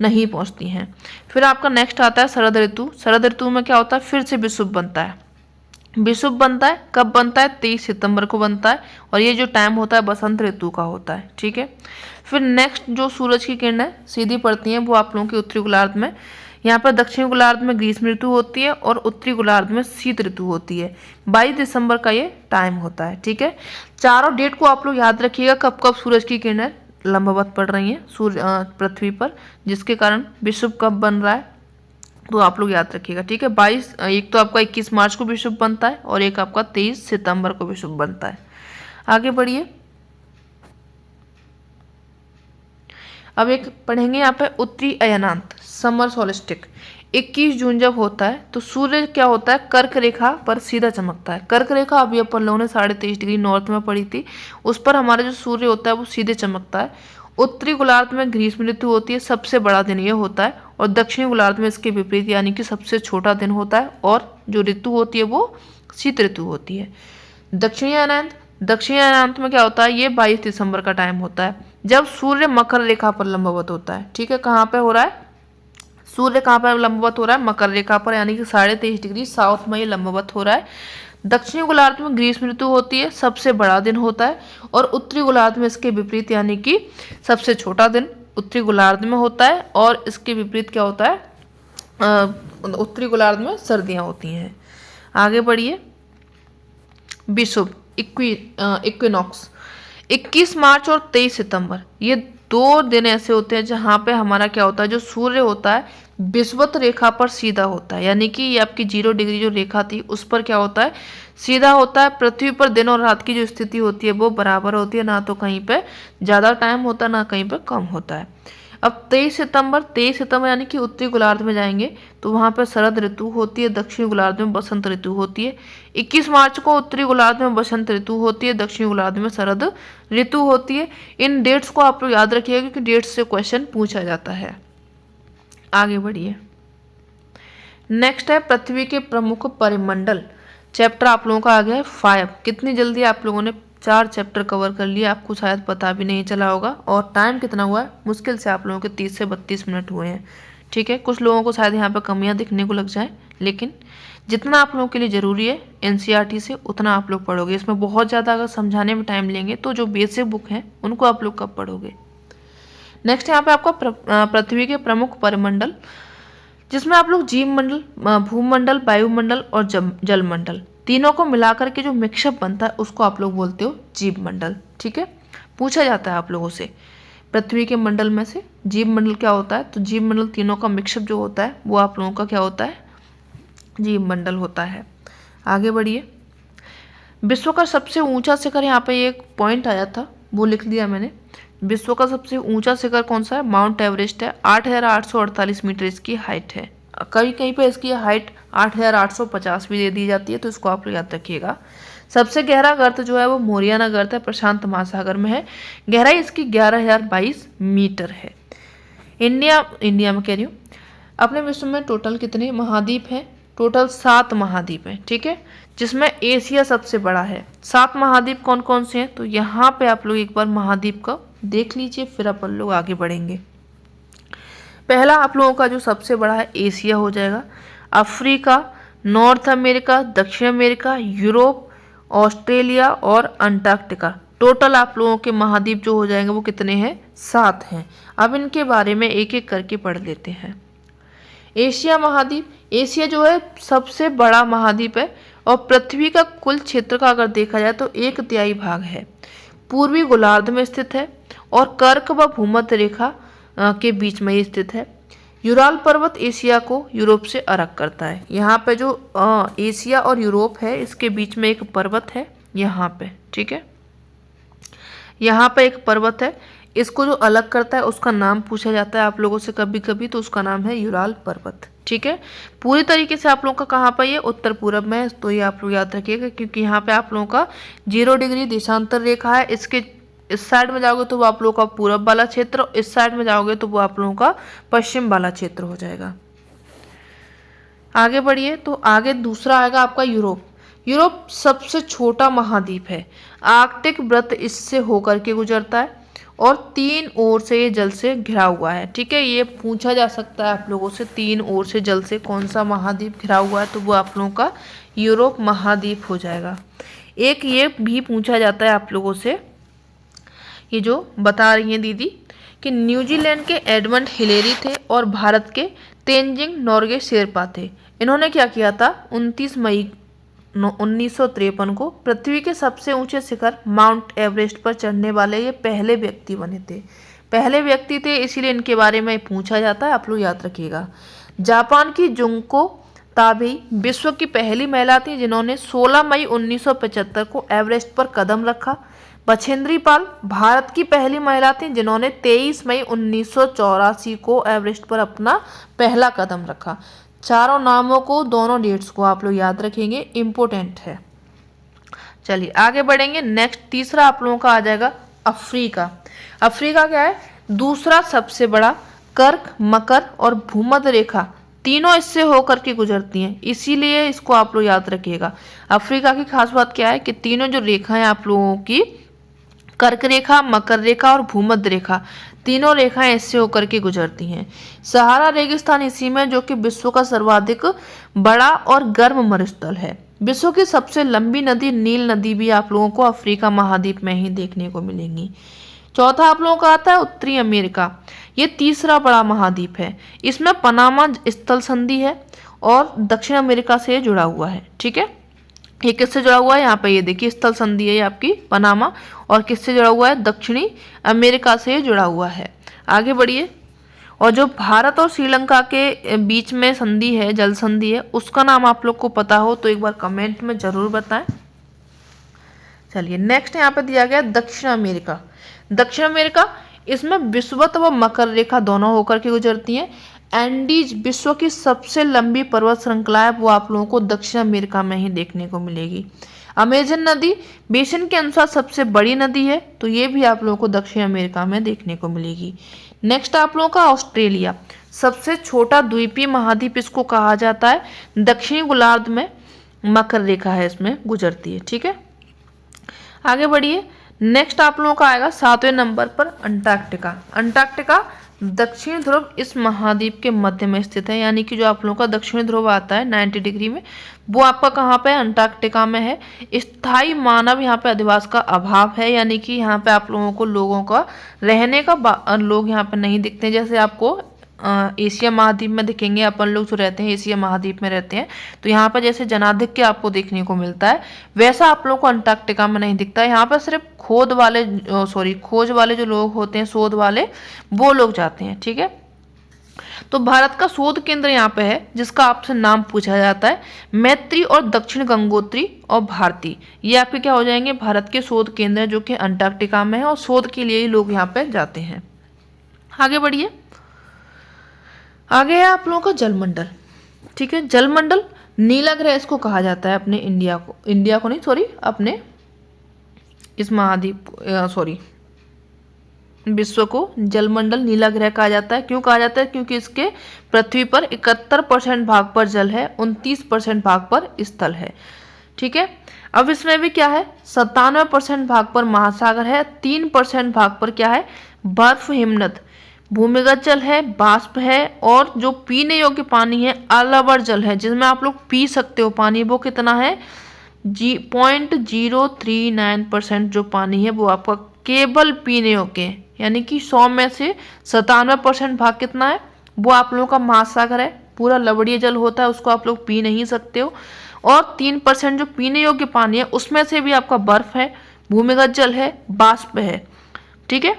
नहीं पहुंचती हैं। फिर आपका नेक्स्ट आता है शरद ऋतु। शरद ऋतु में क्या होता है, फिर से विषुव बनता है। विषुव बनता है कब बनता है, 23 सितंबर को बनता है, और ये जो टाइम होता है बसंत ऋतु का होता है, ठीक है। फिर नेक्स्ट जो सूरज की किरणें सीधी पड़ती हैं वो आप लोगों के उत्तरी गोलार्ध में, यहाँ पर दक्षिणी गोलार्ध में ग्रीष्म ऋतु होती है और उत्तरी गोलार्ध में शीत ऋतु होती है। 22 दिसंबर का ये टाइम होता है, ठीक है। चारों डेट को आप लोग याद रखिएगा, कब कब सूरज की किरणें लंबवत पड़ रही हैं सूर्य पृथ्वी पर, जिसके कारण विषुव कब बन रहा है तो आप लोग याद रखिएगा, ठीक है। 22 एक तो आपका 21 मार्च को विषुव बनता है और एक आपका 23 सितंबर को विषुव बनता है। आगे बढ़िए, अब एक पढ़ेंगे यहाँ पे उत्तरी अयनांत समर सोलिस्टिक। 21 जून जब होता है तो सूर्य क्या होता है, कर्क रेखा पर सीधा चमकता है। कर्क रेखा अभी अपन लोगों ने 23.5 डिग्री नॉर्थ में पढ़ी थी, उस पर हमारा जो सूर्य होता है वो सीधे चमकता है। उत्तरी गोलार्ध में ग्रीष्म ऋतु होती है, सबसे बड़ा दिन ये होता है, और दक्षिणी गोलार्ध में इसके विपरीत यानी कि सबसे छोटा दिन होता है, और जो ऋतु होती है वो शीत ऋतु होती है। दक्षिणी अयनांत में क्या होता है, ये 22 दिसंबर का टाइम होता है जब सूर्य मकर रेखा पर लंबवत होता है, ठीक है। कहाँ पे हो रहा है, सूर्य कहाँ पर लंबवत हो रहा है, मकर रेखा पर, यानी कि 23.5 डिग्री साउथ में ये लंबवत हो रहा है। दक्षिणी गोलार्ध में ग्रीष्म ऋतु होती है, सबसे बड़ा दिन होता है, और उत्तरी गोलार्ध में इसके विपरीत यानी कि सबसे छोटा दिन उत्तरी गोलार्ध में होता है, और इसके विपरीत क्या होता है, उत्तरी गोलार्ध में सर्दियाँ होती हैं। आगे बढ़िए, विषुव इक्विनॉक्स 21 मार्च और 23 सितंबर, ये 2 दिन ऐसे होते हैं जहाँ पे हमारा क्या होता है, जो सूर्य होता है विषुवत रेखा पर सीधा होता है, यानी कि ये आपकी 0 डिग्री जो रेखा थी उस पर क्या होता है, सीधा होता है। पृथ्वी पर दिन और रात की जो स्थिति होती है वो बराबर होती है, ना तो कहीं पे ज़्यादा टाइम होता है ना कहीं पे कम होता है। अब 23 सितंबर यानी कि उत्तरी गोलार्ध में जाएंगे तो वहाँ पर शरद ऋतु होती है, दक्षिणी गोलार्ध में बसंत ऋतु होती है। 21 मार्च को उत्तरी गोलार्ध में बसंत ऋतु होती है, दक्षिणी गोलार्ध में शरद ऋतु होती है। इन डेट्स को आप लोग याद रखिएगा क्योंकि डेट्स से क्वेश्चन पूछा जाता है। आगे बढ़िए, नेक्स्ट है पृथ्वी के प्रमुख परिमंडल। चैप्टर आप लोगों का आ गया है 5। कितनी जल्दी आप लोगों ने 4 चैप्टर कवर कर लिया, आपको शायद पता भी नहीं चला होगा। और टाइम कितना हुआ है, मुश्किल से आप लोगों के 30 से 32 मिनट हुए हैं, ठीक है। कुछ लोगों को शायद यहाँ पर कमियाँ दिखने को लग जाए, लेकिन जितना आप लोगों के लिए ज़रूरी है NCERT से उतना आप लोग पढ़ोगे। इसमें बहुत ज़्यादा अगर समझाने में टाइम लेंगे तो जो बेसिक बुक हैं उनको आप लोग कब पढ़ोगे। नेक्स्ट यहाँ पे आपका पृथ्वी के प्रमुख परिमंडल, जिसमें आप लोग जीव मंडल, भूमंडल, वायुमंडल और जलमंडल तीनों को मिलाकर के जो मिक्सअप बनता है उसको आप लोग बोलते हो जीव मंडल, ठीक है। पूछा जाता है आप लोगों से पृथ्वी के मंडल में से जीव मंडल क्या होता है, तो जीव मंडल तीनों का मिक्सअप जो होता है वो आप लोगों का क्या होता है, जीव मंडल होता है। आगे बढ़िए, विश्व का सबसे ऊंचा शिखर, यहाँ पे एक पॉइंट आया था वो लिख दिया मैंने। विश्व का सबसे ऊंचा शिखर कौन सा है, माउंट एवरेस्ट है। 8,848 मीटर इसकी हाइट है। कहीं कहीं पे इसकी हाइट 8,850 भी दे दी जाती है, तो इसको आप याद रखिएगा। सबसे गहरा गर्त जो है वो मोरियाना गर्त है, प्रशांत महासागर में है। गहराई इसकी 11,022 मीटर है। इंडिया में कह रही हूँ, अपने विश्व में टोटल कितने महाद्वीप हैं, टोटल 7 महाद्वीप हैं, ठीक है, जिसमें एशिया सबसे बड़ा है। 7 महाद्वीप कौन कौन से हैं, तो यहाँ पे आप लोग एक बार महाद्वीप का देख लीजिए, फिर अपन लोग आगे बढ़ेंगे। पहला आप लोगों का जो सबसे बड़ा है एशिया हो जाएगा, अफ्रीका, नॉर्थ अमेरिका, दक्षिण अमेरिका, यूरोप, ऑस्ट्रेलिया और अंटार्कटिका। टोटल आप लोगों के महाद्वीप जो हो जाएंगे वो कितने हैं, 7 हैं। अब इनके बारे में एक एक करके पढ़ लेते हैं। एशिया महाद्वीप, एशिया जो है सबसे बड़ा महाद्वीप है और पृथ्वी का कुल क्षेत्र का अगर देखा जाए तो 1/3 भाग है। पूर्वी गोलार्ध में स्थित है और कर्क व भूमध्य रेखा के बीच में ये स्थित है। यूराल पर्वत एशिया को यूरोप से अलग करता है। यहाँ पे जो एशिया और यूरोप है इसके बीच में एक पर्वत है यहाँ पे, ठीक है, यहाँ पे एक पर्वत है, इसको जो अलग करता है उसका नाम पूछा जाता है आप लोगों से कभी कभी, तो उसका नाम है यूराल पर्वत, ठीक है। पूरी तरीके से आप लोगों का कहाँ पर ये उत्तर पूरब में है, तो ये आप लोग याद रखिएगा क्योंकि यहाँ पे आप लोगों का 0 डिग्री देशांतर रेखा है। इसके इस साइड में जाओगे तो वो आप लोगों का पूरब वाला क्षेत्र, इस साइड में जाओगे तो वो आप लोगों का पश्चिम वाला क्षेत्र हो जाएगा। आगे बढ़िए, तो आगे दूसरा आएगा आपका यूरोप। यूरोप सबसे छोटा महाद्वीप है। आर्कटिक वृत्त इससे होकर के गुजरता है और 3 ओर से ये जल से घिरा हुआ है, ठीक है। ये पूछा जा सकता है आप लोगों से 3 ओर से जल से कौन सा महाद्वीप घिरा हुआ है, तो वो आप लोगों का यूरोप महाद्वीप हो जाएगा। एक ये भी पूछा जाता है आप लोगों से, ये जो बता रही हैं दीदी कि न्यूजीलैंड के एडमंड हिलेरी थे और भारत के तेंजिंग नोर्गे शेरपा थे। इन्होंने क्या किया था, 29 मई 1953 को पृथ्वी के सबसे ऊंचे शिखर माउंट एवरेस्ट पर चढ़ने वाले ये पहले व्यक्ति बने थे। पहले व्यक्ति थे इसीलिए इनके बारे में पूछा जाता है, आप लोग याद रखिएगा। जापान की जुंको ताबेई विश्व की पहली महिला थी जिन्होंने 16 मई 1975 को एवरेस्ट पर कदम रखा। बछेंद्री पाल भारत की पहली महिला थी जिन्होंने 23 मई 1984 को एवरेस्ट पर अपना पहला कदम रखा। चारों नामों को, दोनों डेट्स को आप लोग याद रखेंगे, इम्पोर्टेंट है। चलिए आगे बढ़ेंगे। नेक्स्ट तीसरा आप लोगों का आ जाएगा अफ्रीका। अफ्रीका क्या है, दूसरा सबसे बड़ा। कर्क, मकर और भूमध्य रेखा तीनों इससे होकर के गुजरती हैं, इसीलिए इसको आप लोग याद रखिएगा। अफ्रीका की खास बात क्या है कि तीनों जो रेखाएं आप लोगों की, कर्क रेखा, मकर रेखा और भूमध्य रेखा, तीनों रेखाएं इससे होकर के गुजरती हैं। सहारा रेगिस्तान इसी में, जो कि विश्व का सर्वाधिक बड़ा और गर्म मरुस्थल है। विश्व की सबसे लंबी नदी नील नदी भी आप लोगों को अफ्रीका महाद्वीप में ही देखने को मिलेंगी। चौथा आप लोगों का आता है उत्तरी अमेरिका। ये तीसरा बड़ा महाद्वीप है। इसमें पनामा स्थल संधि है और दक्षिण अमेरिका से जुड़ा हुआ है, ठीक है। ये किससे जुड़ा हुआ है, यहाँ पे ये देखिए स्थल संधि है आपकी पनामा, और किससे जुड़ा हुआ है, दक्षिणी अमेरिका से जुड़ा हुआ है। आगे बढ़िए। और जो भारत और श्रीलंका के बीच में संधि है, जल संधि है, उसका नाम आप लोग को पता हो तो एक बार कमेंट में जरूर बताएं। चलिए नेक्स्ट यहाँ पे दिया गया दक्षिण अमेरिका। दक्षिण अमेरिका, इसमें विषुवत व मकर रेखा दोनों होकर के गुजरती हैं। एंडीज विश्व की सबसे लंबी पर्वत श्रृंखला है, वो आप लोगों को दक्षिण अमेरिका में ही देखने को मिलेगी। अमेजन नदी बेसिन के अनुसार सबसे बड़ी नदी है, तो ये भी आप लोगों को दक्षिण अमेरिका में देखने को मिलेगी। नेक्स्ट आप लोगों का ऑस्ट्रेलिया, सबसे छोटा द्वीपीय महाद्वीप इसको कहा जाता है। दक्षिणी गोलार्ध में मकर रेखा है इसमें गुजरती है, ठीक है। आगे बढ़िए। नेक्स्ट आप लोगों का आएगा 7वें नंबर पर अंटार्कटिका। अंटार्कटिका दक्षिण ध्रुव इस महाद्वीप के मध्य में स्थित है, यानी कि जो आप लोगों का दक्षिण ध्रुव आता है 90 डिग्री में, वो आपका कहाँ पे है, अंटार्कटिका में है। स्थायी मानव यहाँ पे अधिवास का अभाव है, यानी कि यहाँ पे आप लोगों को लोगों का रहने का लोग यहाँ पे नहीं दिखते। जैसे आपको एशिया महाद्वीप में दिखेंगे, अपन लोग जो रहते हैं एशिया महाद्वीप में रहते हैं, तो यहाँ पर जैसे जनाधिक्य आपको देखने को मिलता है, वैसा आप लोगों को अंटार्कटिका में नहीं दिखता है। यहाँ पर सिर्फ खोज वाले जो लोग होते हैं, शोध वाले, वो लोग जाते हैं, ठीक है। तो भारत का शोध केंद्र यहाँ पे है जिसका आपसे नाम पूछा जाता है। मैत्री और दक्षिण गंगोत्री और भारती, ये आपके क्या हो जाएंगे, भारत के शोध केंद्र जो कि अंटार्कटिका में है, और शोध के लिए ही लोग यहाँ पे जाते हैं। आगे बढ़िए। आगे है आप लोगों का जलमंडल, ठीक है। जलमंडल नीला ग्रह इसको कहा जाता है, अपने इंडिया को नहीं, सॉरी, अपने इस महाद्वीप विश्व को जलमंडल नीला ग्रह कहा जाता है। क्यों कहा जाता है, क्योंकि इसके पृथ्वी पर 71% भाग पर जल है, 29% भाग पर स्थल है, ठीक है। अब इसमें भी क्या है, 97% भाग पर महासागर है, 3% भाग पर क्या है, बर्फ हिमनद, भूमिगत जल है, बाष्प है, और जो पीने योग्य पानी है अलावर जल है, जिसमें आप लोग पी सकते हो पानी, वो कितना है 0.039% जो पानी है वो आपका केवल पीने योग्य है। यानी कि 100 में से 97% भाग कितना है, वो आप लोगों का महासागर है, पूरा लवणीय जल होता है, उसको आप लोग पी नहीं सकते हो। और 3% जो पीने योग्य पानी है उसमें से भी आपका बर्फ है, भूमिगत जल है, बाष्प है, ठीक है।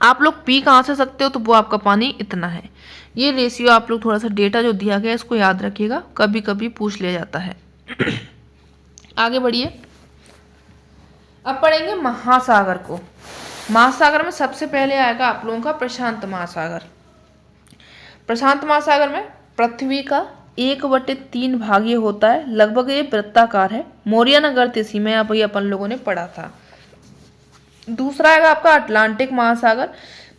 आप लोग पी कहाँ से सकते हो, तो वो आपका पानी इतना है। ये रेशियो आप लोग थोड़ा सा डेटा जो दिया गया है इसको याद रखिएगा, कभी कभी पूछ लिया जाता है। आगे बढ़िए, अब पढ़ेंगे महासागर को। महासागर में सबसे पहले आएगा आप लोगों का प्रशांत महासागर। प्रशांत महासागर में पृथ्वी का 1/3 भाग ये होता है, लगभग ये वृत्ताकार है। मोरियाना गर्त इसी में यहाँ पर अपन लोगों ने पढ़ा था। दूसरा आएगा आपका अटलांटिक महासागर।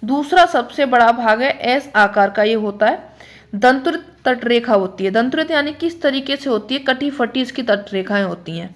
दूसरा सबसे बड़ा भाग है, एस आकार का ये होता है। दंतुरित तटरेखा होती है, दंतुरित यानी किस तरीके से होती है, कटी फटी इसकी तटरेखाएं होती हैं।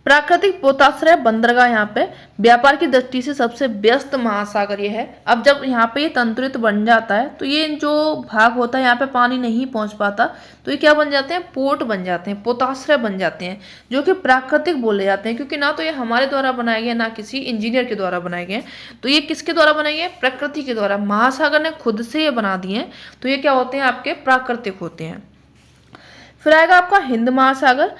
प्राकृतिक पोताश्रय बंदरगाह यहाँ पे व्यापार की दृष्टि से सबसे व्यस्त महासागर ये है। अब जब यहाँ पे ये तंत्रित बन जाता है तो ये जो भाग होता है यहाँ पे पानी नहीं पहुँच पाता, तो ये क्या बन जाते हैं, पोर्ट बन जाते हैं, पोताश्रय बन जाते हैं, जो कि प्राकृतिक बोले जाते हैं, क्योंकि ना तो ये हमारे द्वारा बनाए गए ना किसी इंजीनियर के द्वारा बनाए गए। तो ये किसके द्वारा बनाए गए, प्रकृति के द्वारा। महासागर ने खुद से ये बना दिए हैं, तो ये क्या होते हैं, आपके प्राकृतिक होते हैं। फिर आएगा आपका हिंद महासागर।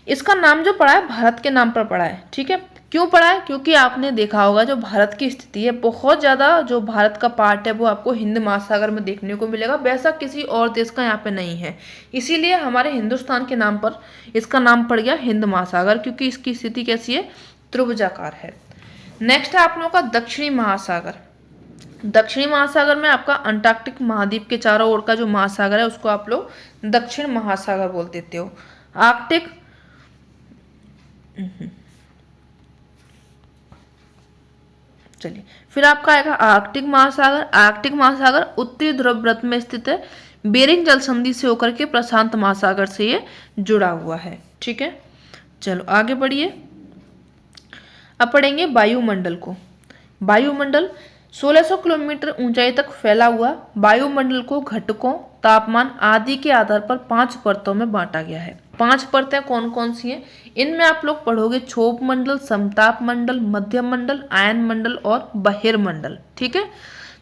इसका नाम जो पड़ा है भारत के नाम पर पड़ा है, ठीक है। क्यों पड़ा है, क्योंकि आपने देखा होगा जो भारत की स्थिति है, बहुत ज़्यादा जो भारत का पार्ट है वो आपको हिंद महासागर में देखने को मिलेगा, वैसा किसी और देश का यहाँ पे नहीं है। इसीलिए हमारे हिंदुस्तान के नाम पर इसका नाम पड़ गया हिंद महासागर, क्योंकि इसकी स्थिति कैसी है, त्रिभुजाकार है। नेक्स्ट है आप लोगों का दक्षिणी महासागर। दक्षिणी महासागर में आपका अंटार्कटिक महाद्वीप के चारों ओर का जो महासागर है उसको आप लोग दक्षिण महासागर बोल देते हो। आर्कटिक चलिए, फिर आपका आएगा आर्कटिक महासागर। आर्कटिक महासागर उत्तरी ध्रुव वृत्त में स्थित है, बेरिंग जल संधि से होकर के प्रशांत महासागर से ये जुड़ा हुआ है, ठीक है। चलो आगे बढ़िए, अब पढ़ेंगे वायुमंडल को। वायुमंडल 1600 किलोमीटर ऊंचाई तक फैला हुआ वायुमंडल को घटकों, तापमान आदि के आधार पर 5 परतों में बांटा गया है। 5 परतें कौन कौन सी हैं, इनमें आप लोग पढ़ोगे क्षोभ मंडल, समताप मंडल, मध्यम मंडल, आयन मंडल और बहिर्मंडल, ठीक है।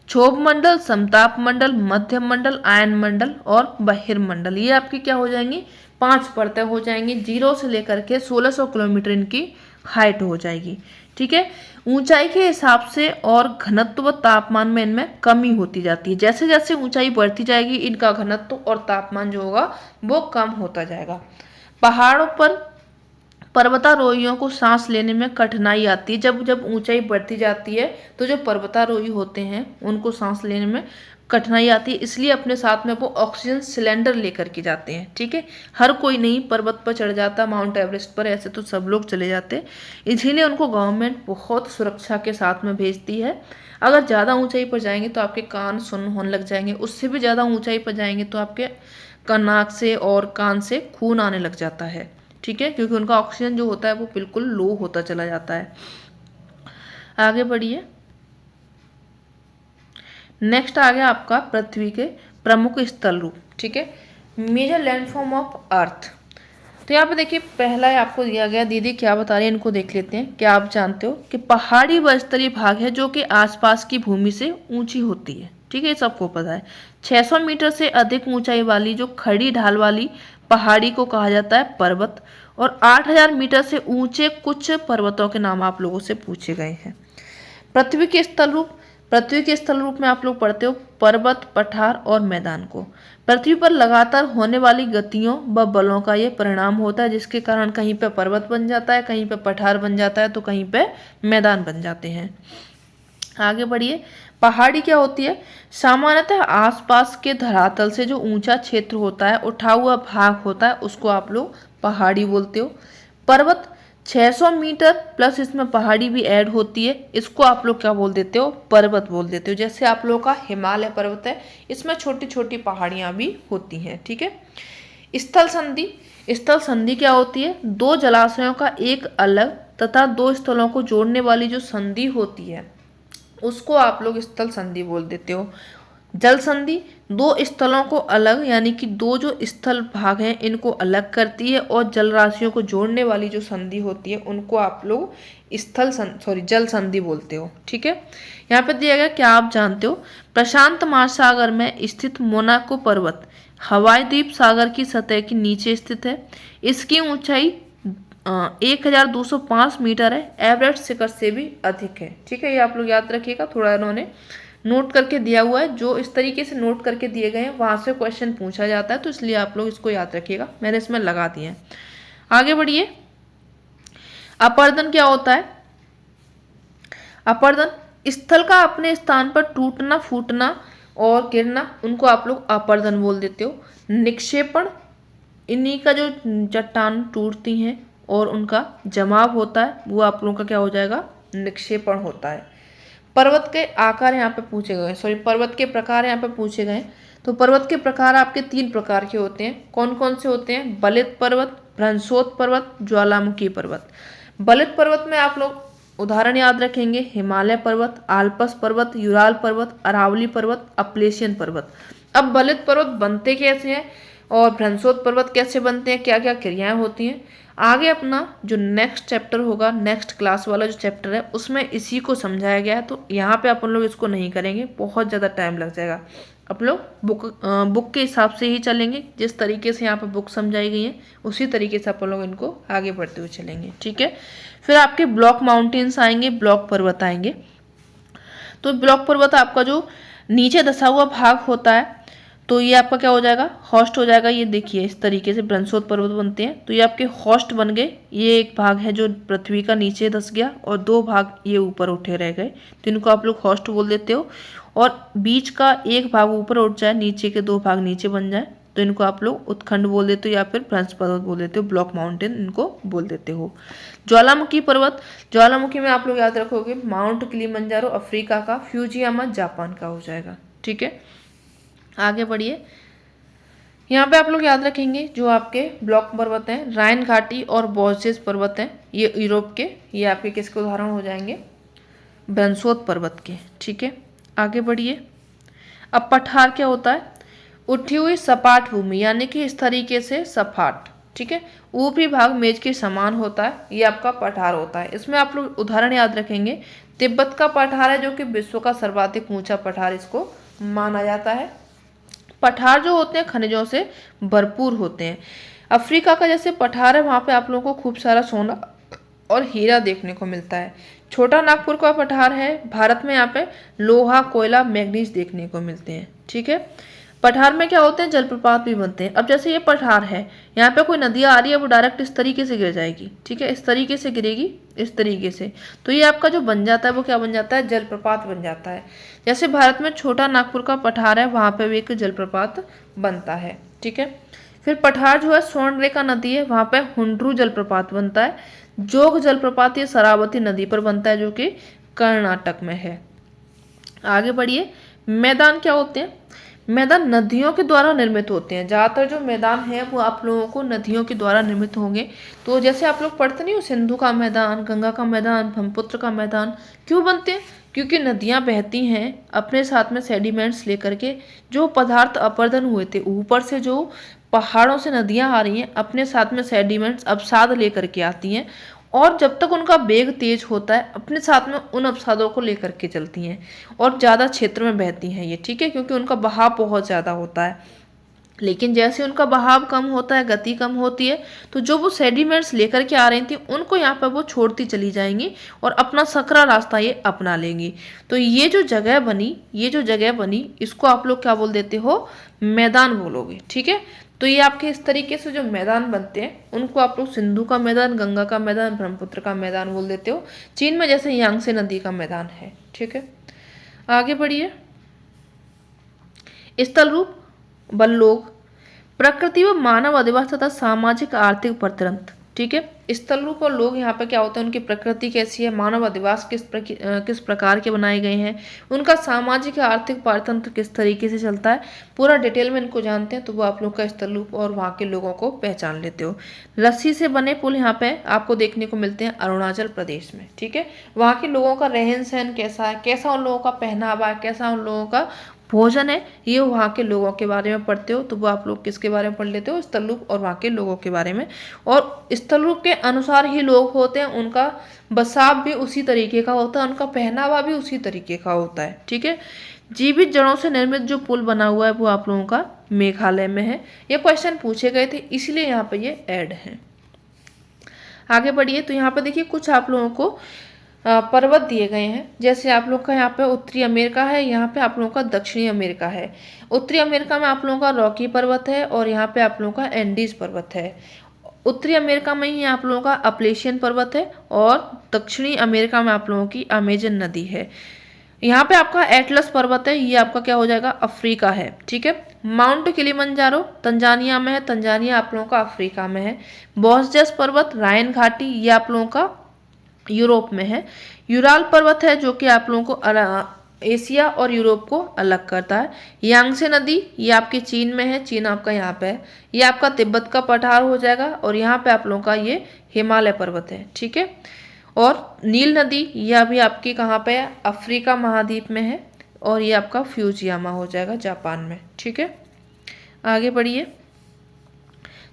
क्षोभ मंडल, समताप मंडल, मध्यम मंडल, आयन मंडल और बहिर्मंडल, ये आपकी क्या हो जाएंगी, 5 परतें हो जाएंगी। 0 से लेकर के 1600 किलोमीटर इनकी हाइट हो जाएगी, ठीक है। ऊंचाई के हिसाब से और घनत्व व तापमान में इनमें कमी होती जाती है। जैसे जैसे ऊंचाई बढ़ती जाएगी इनका घनत्व और तापमान जो होगा वो कम होता जाएगा। पहाड़ों पर पर्वतारोहियों को सांस लेने में कठिनाई आती है। जब जब ऊंचाई बढ़ती जाती है तो जो पर्वतारोही होते हैं उनको सांस लेने में कठिनाई आती है, इसलिए अपने साथ में वो ऑक्सीजन सिलेंडर लेकर के जाते हैं, ठीक है। हर कोई नहीं पर्वत पर चढ़ जाता, माउंट एवरेस्ट पर ऐसे तो सब लोग चले जाते, इसीलिए उनको गवर्नमेंट बहुत सुरक्षा के साथ में भेजती है। अगर ज़्यादा ऊंचाई पर जाएंगे तो आपके कान सुन्न होने लग जाएंगे, उससे भी ज़्यादा ऊंचाई पर जाएंगे तो आपके नाक से और कान से खून आने लग जाता है, ठीक है, क्योंकि उनका ऑक्सीजन जो होता है वो बिल्कुल लो होता चला जाता है। आगे बढ़िए, नेक्स्ट आ गया आपका पृथ्वी के प्रमुख स्थल रूप, ठीक है, मेजर लैंडफॉर्म ऑफ अर्थ। तो यहाँ पे देखिए पहला आपको दिया गया, दीदी क्या बता रही है इनको देख लेते हैं। क्या आप जानते हो कि पहाड़ी व स्तरीय भाग है जो कि आसपास की भूमि से ऊंची होती है, ठीक है, ये सबको पता है। 600 मीटर से अधिक ऊंचाई वाली जो खड़ी ढाल वाली पहाड़ी को कहा जाता है पर्वत, और 8000 मीटर से ऊंचे कुछ पर्वतों के नाम आप लोगों से पूछे गए हैं। पृथ्वी के स्थल रूप, पृथ्वी के स्थल रूप में आप लोग पढ़ते हो पर्वत, पठार और मैदान को। पृथ्वी पर लगातार होने वाली गतियों व बलों का ये परिणाम होता है, जिसके कारण कहीं पे पर्वत बन जाता है, कहीं पे पठार बन जाता है, तो कहीं पे मैदान बन जाते हैं। आगे बढ़िए, पहाड़ी क्या होती है, सामान्यतः आसपास के धरातल से जो ऊंचा क्षेत्र होता है, उठा हुआ भाग होता है, उसको आप लोग पहाड़ी बोलते हो। पर्वत 600 मीटर प्लस इसमें पहाड़ी भी ऐड होती है, इसको आप लोग क्या बोल देते हो, पर्वत बोल देते हो। जैसे आप लोगों का हिमालय पर्वत है, इसमें छोटी छोटी पहाड़ियाँ भी होती हैं, ठीक है। स्थल संधि, स्थल संधि क्या होती है, 2 जलाशयों का एक अलग तथा 2 स्थलों को जोड़ने वाली जो संधि होती है उसको आप लोग स्थल संधि बोल देते हो। जल संधि 2 स्थलों को अलग, यानी कि 2 जो स्थल भाग हैं इनको अलग करती है, और जल राशियों को जोड़ने वाली जो संधि होती है उनको आप लोग जल संधि बोलते हो, ठीक है। यहाँ पे दिया गया, क्या आप जानते हो प्रशांत महासागर में स्थित मोनाको पर्वत हवाई द्वीप सागर की सतह के नीचे स्थित है। इसकी ऊंचाई 1205 मीटर है, एवरेस्ट शिखर से भी अधिक है, ठीक है। ये आप लोग याद रखिएगा, थोड़ा इन्होंने नोट करके दिया हुआ है, जो इस तरीके से नोट करके दिए गए हैं वहाँ से क्वेश्चन पूछा जाता है, तो इसलिए आप लोग इसको याद रखिएगा, मैंने इसमें लगा दिए हैं। आगे बढ़िए, अपर्दन क्या होता है? अपर्दन स्थल का अपने स्थान पर टूटना, फूटना और गिरना, उनको आप लोग अपर्दन बोल देते हो। निक्षेपण, इन्हीं का जो चट्टान टूटती हैं और उनका जमाव होता है, वो आप लोगों का क्या हो जाएगा? निक्षेपण होता है। पर्वत के आकार यहाँ पे पूछे गए, सॉरी पर्वत के प्रकार यहाँ पे पूछे गए। तो पर्वत के प्रकार आपके 3 प्रकार के होते हैं। कौन कौन से होते हैं? बलित पर्वत, भ्रंशोत पर्वत, ज्वालामुखी पर्वत। बलित पर्वत में आप लोग उदाहरण याद रखेंगे, हिमालय पर्वत, आल्पस पर्वत, यूराल पर्वत, अरावली पर्वत, अपलेशियन पर्वत। अब बलित पर्वत बनते कैसे हैं और भ्रंशोत पर्वत कैसे बनते हैं, क्या क्या क्रियाएं होती हैं, आगे अपना जो नेक्स्ट चैप्टर होगा, नेक्स्ट क्लास वाला जो चैप्टर है, उसमें इसी को समझाया गया है। तो यहाँ पे अपन लोग इसको नहीं करेंगे, बहुत ज़्यादा टाइम लग जाएगा। आप लोग बुक के हिसाब से ही चलेंगे, जिस तरीके से यहाँ पे बुक समझाई गई है उसी तरीके से अपन लोग इनको आगे बढ़ते हुए चलेंगे, ठीक है। फिर आपके ब्लॉक माउंटेन्स आएंगे, ब्लॉक पर्वत आएंगे। तो ब्लॉक पर्वत आपका जो नीचे दसा हुआ भाग होता है, तो ये आपका क्या हो जाएगा? होस्ट हो जाएगा। ये देखिए इस तरीके से ब्रह्मोत्तर पर्वत बनते हैं, तो ये आपके होस्ट बन गए। ये एक भाग है जो पृथ्वी का नीचे धस गया और 2 भाग ये ऊपर उठे रह गए, तो इनको आप लोग होस्ट बोल देते हो। और बीच का एक भाग ऊपर उठ जाए, नीचे के 2 भाग नीचे बन जाए, तो इनको आप लोग उत्खंड बोल देते हो या फिर ब्रह्म पर्वत बोल देते हो, ब्लॉक माउंटेन इनको बोल देते हो। ज्वालामुखी पर्वत, ज्वालामुखी में आप लोग याद रखोगे माउंट किलिमंजारो अफ्रीका का, फ्यूजियामा जापान का हो जाएगा, ठीक है। आगे बढ़िए, यहाँ पे आप लोग याद रखेंगे जो आपके ब्लॉक पर्वत हैं, राइन घाटी और बोर्जेस पर्वत हैं, ये यूरोप के, ये आपके किसके उदाहरण हो जाएंगे? ब्रह्मोत्तर पर्वत के, ठीक है। आगे बढ़िए, अब पठार क्या होता है? उठी हुई सपाट भूमि, यानी कि इस तरीके से सपाट, ठीक है। ऊपरी भाग मेज के समान होता है, ये आपका पठार होता है। इसमें आप लोग उदाहरण याद रखेंगे, तिब्बत का पठार है जो कि विश्व का सर्वाधिक ऊंचा पठार इसको माना जाता है। पठार जो होते हैं खनिजों से भरपूर होते हैं। अफ्रीका का जैसे पठार है, वहाँ पे आप लोगों को खूब सारा सोना और हीरा देखने को मिलता है। छोटा नागपुर का पठार है, भारत में यहाँ पे लोहा, कोयला, मैग्नीज देखने को मिलते हैं, ठीक है। पठार में क्या होते हैं? जलप्रपात भी बनते हैं। अब जैसे ये पठार है, यहाँ पे कोई नदियाँ आ रही है, वो डायरेक्ट इस तरीके से गिर जाएगी, ठीक है, इस तरीके से गिरेगी, इस तरीके से, तो ये आपका जो बन जाता है वो क्या बन जाता है? जलप्रपात बन जाता है। जैसे भारत में छोटा नागपुर का पठार है, वहाँ पे भी एक जलप्रपात बनता है, ठीक है। फिर पठार जो है स्वर्णरेखा नदी है, वहाँ पे हुंड्रू जलप्रपात बनता है। जोग जलप्रपात ये शरावती नदी पर बनता है, जो कि कर्नाटक में है। आगे बढ़िए, मैदान क्या होते हैं? मैदान नदियों के द्वारा निर्मित होते हैं। ज़्यादातर जो मैदान है वो आप लोगों को नदियों के द्वारा निर्मित होंगे। तो जैसे आप लोग पढ़ते नहीं हो, सिंधु का मैदान, गंगा का मैदान, ब्रह्मपुत्र का मैदान, क्यों बनते हैं? क्योंकि नदियाँ बहती हैं अपने साथ में सेडिमेंट्स लेकर के, जो पदार्थ अपर्दन हुए थे ऊपर से, जो पहाड़ों से नदियाँ आ रही हैं अपने साथ में सेडिमेंट्स अवसाद लेकर के आती हैं, और जब तक उनका वेग तेज होता है अपने साथ में उन अवसादों को लेकर के चलती हैं और ज़्यादा क्षेत्र में बहती हैं ये, ठीक है, क्योंकि उनका बहाव बहुत ज़्यादा होता है। लेकिन जैसे उनका बहाव कम होता है, गति कम होती है, तो जो वो सेडिमेंट्स लेकर के आ रही थी उनको यहाँ पर वो छोड़ती चली जाएंगी और अपना सकरा रास्ता ये अपना लेंगी। तो ये जो जगह बनी, इसको आप लोग क्या बोल देते हो? मैदान बोलोगे, ठीक है। तो ये आपके इस तरीके से जो मैदान बनते हैं उनको आप लोग सिंधु का मैदान, गंगा का मैदान, ब्रह्मपुत्र का मैदान बोल देते हो। चीन में जैसे यांगसे नदी का मैदान है, ठीक है। आगे बढ़िए, स्थल रूप, बल्लोग, प्रकृति व मानव अधिवास तथा सामाजिक आर्थिक परतंत्र, ठीक है। स्थल रूप और लोग यहाँ पे क्या होता है? उनकी प्रकृति कैसी है, मानव अधिवास किस प्रकार के बनाए गए हैं, उनका सामाजिक आर्थिक पारतंत्र किस तरीके से चलता है, पूरा डिटेल में इनको जानते हैं तो वो आप लोग का स्थल रूप और वहाँ के लोगों को पहचान लेते हो। रस्सी से बने पुल यहाँ पे आपको देखने को मिलते हैं अरुणाचल प्रदेश में, ठीक है। वहाँ के लोगों का रहन सहन कैसा है, कैसा उन लोगों का पहनावा है, कैसा उन लोगों का भोजन है, ये वहाँ के लोगों के बारे में पढ़ते हो। तो वो आप लोग किसके बारे में पढ़ लेते हो? स्थल रूप और वहाँ के लोगों के बारे में। और स्थल रूप के अनुसार ही लोग होते हैं, उनका बसाव भी उसी तरीके का होता है, उनका पहनावा भी उसी तरीके का होता है, ठीक है। जीवित जड़ों से निर्मित जो पुल बना हुआ है वो आप लोगों का मेघालय में है। ये क्वेश्चन पूछे गए थे इसलिए यहाँ पे ये ऐड है। आगे बढ़िए, तो यहाँ पे देखिए कुछ आप लोगों को पर्वत दिए गए हैं। जैसे आप लोग का यहाँ पे उत्तरी अमेरिका है, यहाँ पे आप लोगों का दक्षिणी अमेरिका है। उत्तरी अमेरिका में आप लोगों का रॉकी पर्वत है और यहाँ पे आप लोगों का एंडीज पर्वत है। उत्तरी अमेरिका में ही आप लोगों का अपलेशियन पर्वत है और दक्षिणी अमेरिका में आप लोगों की अमेजन नदी है। यहाँ पे आपका एटलस पर्वत है, ये आपका क्या हो जाएगा, अफ्रीका है। ठीक है। माउंट किलिमंजारो तंजानिया में है, तंजानिया आप लोगों का अफ्रीका में है। बॉसजस पर्वत रायन घाटी, ये आप लोगों का यूरोप में है। यूराल पर्वत है जो कि आप लोगों को एशिया और यूरोप को अलग करता है। यांगसे नदी ये आपके चीन में है, चीन आपका यहाँ पे है। ये आपका तिब्बत का पठार हो जाएगा और यहाँ पे आप लोगों का ये हिमालय पर्वत है। ठीक है। और नील नदी यह भी आपकी कहाँ पे है, अफ्रीका महाद्वीप में है और ये आपका फ्यूजियामा हो जाएगा जापान में। ठीक है। आगे बढ़िए।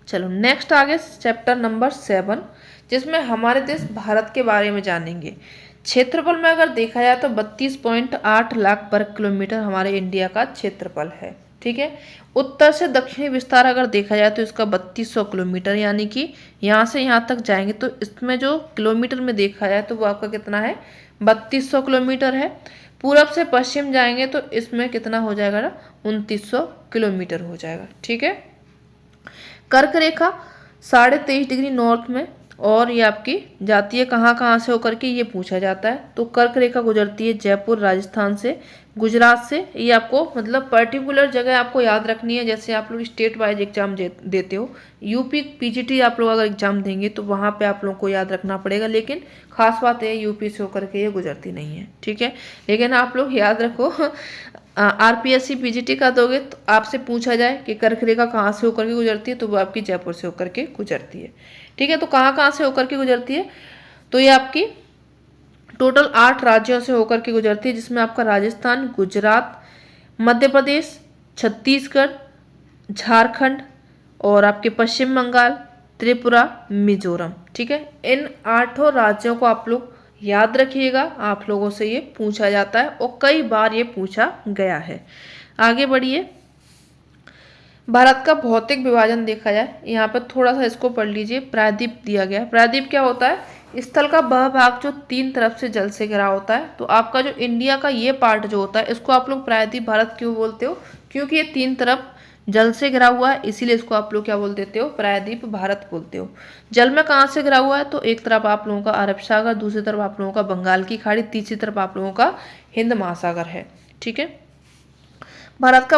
चलो नेक्स्ट आगे चैप्टर नंबर 7, जिसमें हमारे देश भारत के बारे में जानेंगे। क्षेत्रफल में अगर देखा जाए तो 32.8 लाख वर्ग किलोमीटर हमारे इंडिया का क्षेत्रफल है। ठीक है। उत्तर से दक्षिणी विस्तार अगर देखा जाए तो इसका 3200 किलोमीटर, यानी कि यहाँ से यहाँ तक जाएंगे तो इसमें जो किलोमीटर में देखा जाए तो वो आपका कितना है, 3200 किलोमीटर है। पूरब से पश्चिम जाएंगे तो इसमें कितना हो जाएगा ना, 2900 किलोमीटर हो जाएगा। ठीक है। कर्क रेखा 23.5 डिग्री नॉर्थ में, और ये आपकी जाती है कहाँ कहाँ से होकर के, ये पूछा जाता है। तो कर्क रेखा गुजरती है जयपुर राजस्थान से, गुजरात से। ये आपको मतलब पर्टिकुलर जगह आपको याद रखनी है। जैसे आप लोग स्टेट वाइज एग्जाम देते हो, यूपी पीजीटी आप लोग अगर एग्जाम देंगे तो वहाँ पे आप लोगों को याद रखना पड़ेगा। लेकिन खास बात है यूपी से होकर के ये गुजरती नहीं है। ठीक है। लेकिन आप लोग याद रखो आरपीएससी पीजीटी का दोगे तो आपसे पूछा जाए कि कर्क रेखा कहाँ से होकर के गुजरती है, तो वो आपकी जयपुर से होकर के गुजरती है। ठीक है। तो कहाँ कहाँ से होकर के गुजरती है, तो ये आपकी टोटल 8 राज्यों से होकर के गुजरती है, जिसमें आपका राजस्थान, गुजरात, मध्य प्रदेश, छत्तीसगढ़, झारखंड और आपके पश्चिम बंगाल, त्रिपुरा, मिजोरम। ठीक है। इन 8 राज्यों को आप लोग याद रखिएगा, आप लोगों से ये पूछा जाता है और कई बार ये पूछा गया है। आगे बढ़िए। भारत का भौतिक विभाजन देखा जाए, यहाँ पर थोड़ा सा इसको पढ़ लीजिए। प्रायद्वीप दिया गया है। प्रायद्वीप क्या होता है, स्थल का वह भाग जो 3 तरफ से जल से घिरा होता है। तो आपका जो इंडिया का ये पार्ट जो होता है, इसको आप लोग प्रायद्वीप भारत क्यों बोलते हो, क्योंकि ये 3 तरफ जल से घिरा हुआ है, इसीलिए इसको आप लोग क्या बोल देते हो, प्रायद्वीप भारत बोलते हो। जल में कहाँ से घिरा हुआ है, तो एक तरफ आप लोगों का अरब सागर, दूसरी तरफ आप लोगों का बंगाल की खाड़ी, तीसरी तरफ आप लोगों का हिंद महासागर है। ठीक है। भारत का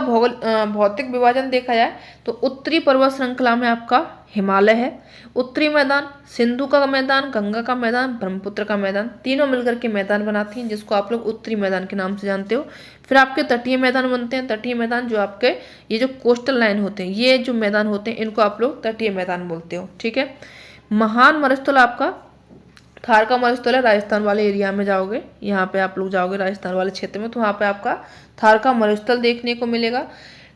भौतिक विभाजन देखा जाए तो उत्तरी पर्वत श्रृंखला में आपका हिमालय है। उत्तरी मैदान सिंधु का मैदान, गंगा का मैदान, ब्रह्मपुत्र का मैदान, तीनों मिलकर के मैदान बनाती हैं, जिसको आप लोग उत्तरी मैदान के नाम से जानते हो। फिर आपके तटीय मैदान बनते हैं। तटीय मैदान जो आपके ये जो कोस्टल लाइन होते हैं, ये जो मैदान होते हैं, इनको आप लोग तटीय मैदान बोलते हो। ठीक है। महान मरुस्थल आपका थार का मरुस्थल है। राजस्थान वाले एरिया में जाओगे, यहाँ पे आप लोग जाओगे राजस्थान वाले क्षेत्र में, तो वहाँ पे आपका थार का मरुस्थल देखने को मिलेगा।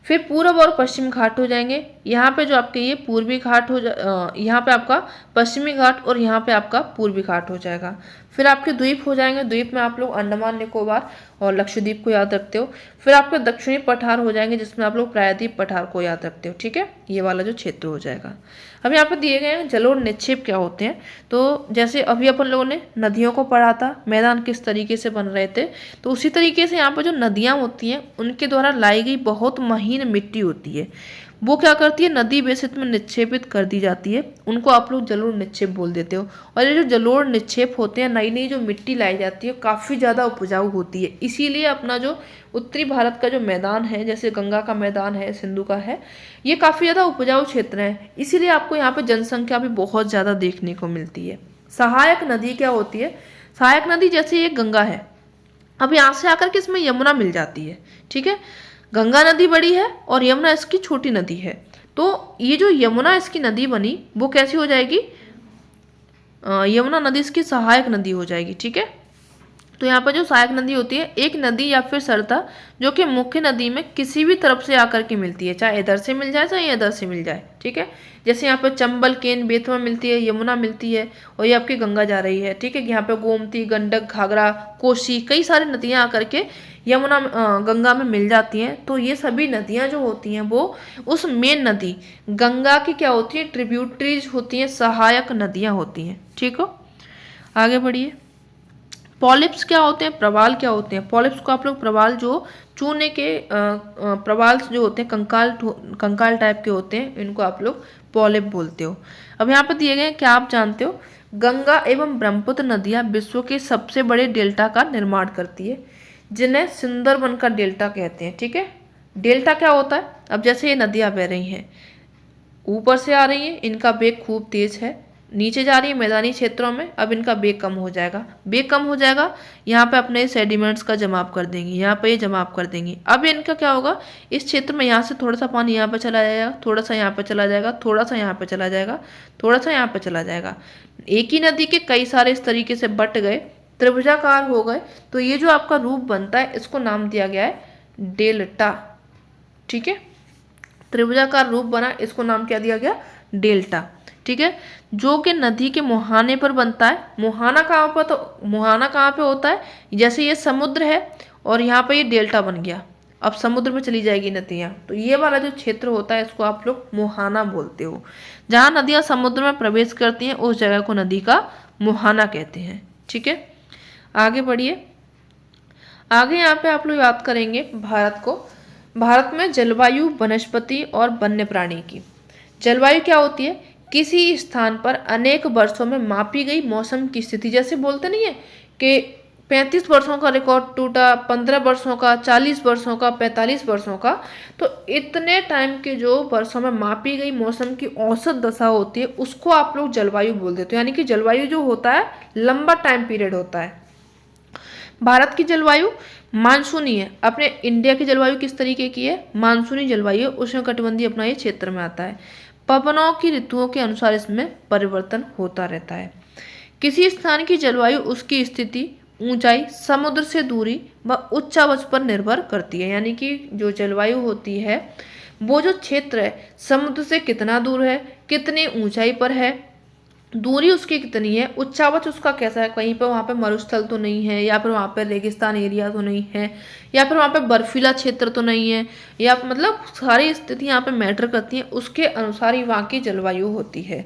फिर पूर्व और पश्चिम घाट हो जाएंगे। यहाँ पे जो आपके ये पूर्वी घाट यहाँ पे आपका पश्चिमी घाट और यहाँ पे आपका पूर्वी घाट हो जाएगा। फिर आपके द्वीप हो जाएंगे। द्वीप में आप लोग अंडमान निकोबार और लक्षद्वीप को याद रखते हो। फिर आपके दक्षिणी पठार हो जाएंगे, जिसमें आप लोग प्रायद्वीप पठार को याद रखते हो। ठीक है। ये वाला जो क्षेत्र हो जाएगा। अब यहाँ पे दिए गए हैं जलोढ़ निक्षेप क्या होते हैं। तो जैसे अभी अपन लोगों ने नदियों को पढ़ा था, मैदान किस तरीके से बन रहे थे, तो उसी तरीके से यहाँ पर जो नदियाँ होती हैं उनके द्वारा लाई गई बहुत महीन मिट्टी होती है, वो क्या करती है, नदी बेसित में निक्षेपित कर दी जाती है। उनको आप लोग जलोढ़ निक्षेप बोल देते हो। और ये जो जलोढ़ निक्षेप होते हैं, नई नई जो मिट्टी लाई जाती है, काफ़ी ज़्यादा उपजाऊ होती है। इसीलिए अपना जो उत्तरी भारत का जो मैदान है, जैसे गंगा का मैदान है, सिंधु का है, ये काफ़ी ज़्यादा उपजाऊ क्षेत्र है। इसीलिए आपको यहाँ पर जनसंख्या भी बहुत ज़्यादा देखने को मिलती है। सहायक नदी क्या होती है, सहायक नदी जैसे ये गंगा है, अब यहाँ से आकर के इसमें यमुना मिल जाती है। ठीक है। गंगा नदी बड़ी है और यमुना इसकी छोटी नदी है। तो ये जो यमुना इसकी नदी बनी, वो कैसी हो जाएगी, यमुना नदी इसकी सहायक नदी हो जाएगी। ठीक है। तो यहाँ पर जो सहायक नदी होती है, एक नदी या फिर सरता जो कि मुख्य नदी में किसी भी तरफ से आकर के मिलती है, चाहे इधर से मिल जाए चाहे इधर से मिल जाए। ठीक है। जैसे यहाँ पर चंबल, केन, बेतवा मिलती है, यमुना मिलती है और ये आपकी गंगा जा रही है। ठीक है। यहाँ पे गोमती, गंडक, घाघरा, कोसी, कई सारी नदियाँ आकर के यमुना गंगा में मिल जाती हैं। तो ये सभी नदियाँ जो होती हैं वो उस मेन नदी गंगा की क्या होती है, ट्रिब्यूटरीज होती हैं, सहायक नदियाँ होती हैं। ठीक हो। आगे बढ़िए। पॉलिप्स क्या होते हैं, प्रवाल क्या होते हैं। पॉलिप्स को आप लोग प्रवाल, जो चूने के प्रवाल जो होते हैं, कंकाल टाइप के होते हैं, इनको आप लोग पॉलिप बोलते हो। अब यहाँ पे दिए गए हैं, क्या आप जानते हो, गंगा एवं ब्रह्मपुत्र नदियां विश्व के सबसे बड़े डेल्टा का निर्माण करती है, जिन्हें सुंदरबन का डेल्टा कहते हैं। ठीक है, डेल्टा क्या होता है, अब जैसे ये नदियां बह रही हैं, ऊपर से आ रही हैं, इनका वेग खूब तेज है, नीचे जा रही है मैदानी क्षेत्रों में, अब इनका वेग कम हो जाएगा। वेग कम हो जाएगा, यहाँ पे अपने सेडिमेंट्स का जमाव कर देंगी, यहाँ पे ये जमाव कर देंगी। अब इनका क्या होगा, इस क्षेत्र में यहाँ से थोड़ा सा पानी यहाँ पे चला जाएगा, थोड़ा सा यहाँ पे चला जाएगा, थोड़ा सा यहाँ पे चला जाएगा, थोड़ा सा यहाँ पे चला जाएगा। एक ही नदी के कई सारे इस तरीके से बट गए, त्रिभुजाकार हो गए, तो ये जो आपका रूप बनता है, इसको नाम दिया गया है डेल्टा। ठीक है, त्रिभुजाकार रूप बना, इसको नाम क्या दिया गया, डेल्टा। ठीक है, जो कि नदी के मुहाने पर बनता है। मुहाना कहाँ पर, तो मुहाना कहाँ पे होता है, जैसे ये समुद्र है और यहाँ पे ये डेल्टा बन गया, अब समुद्र में चली जाएगी नदियाँ, तो ये वाला जो क्षेत्र होता है, इसको आप लोग मुहाना बोलते हो। जहाँ नदियाँ समुद्र में प्रवेश करती हैं, उस जगह को नदी का मुहाना कहते हैं। ठीक है, आगे बढ़िए। आगे यहाँ पे आप लोग बात करेंगे भारत को। भारत में जलवायु, वनस्पति और वन्य प्राणी की। जलवायु क्या होती है, किसी स्थान पर अनेक वर्षों में मापी गई मौसम की स्थिति। जैसे बोलते नहीं है कि 35 वर्षों का रिकॉर्ड टूटा, 15 वर्षों का, 40 वर्षों का, 45 वर्षों का, तो इतने टाइम के जो वर्षों में मापी गई मौसम की औसत दशा होती है, उसको आप लोग जलवायु बोल देते हो। यानी कि जलवायु जो होता है, लंबा टाइम पीरियड होता है। भारत की जलवायु मानसूनी है। अपने इंडिया की जलवायु किस तरीके की है, मानसूनी जलवायु, उष्णकटिबंधीय अपना ये क्षेत्र में आता है। पवनों की ऋतुओं के अनुसार इसमें परिवर्तन होता रहता है। किसी स्थान की जलवायु उसकी स्थिति, ऊंचाई, समुद्र से दूरी व उच्चावच पर निर्भर करती है। यानी कि जो जलवायु होती है, वो जो क्षेत्र है, समुद्र से कितना दूर है, कितनी ऊंचाई पर है, दूरी उसकी कितनी है, उच्चावच उसका कैसा है, कहीं पर वहाँ पे मरुस्थल तो नहीं है, या फिर वहाँ पे रेगिस्तान एरिया तो नहीं है, या फिर वहाँ पे बर्फीला क्षेत्र तो नहीं है, या मतलब सारी स्थिति यहाँ पे मैटर करती हैं, उसके अनुसार ही वहाँ की जलवायु होती है।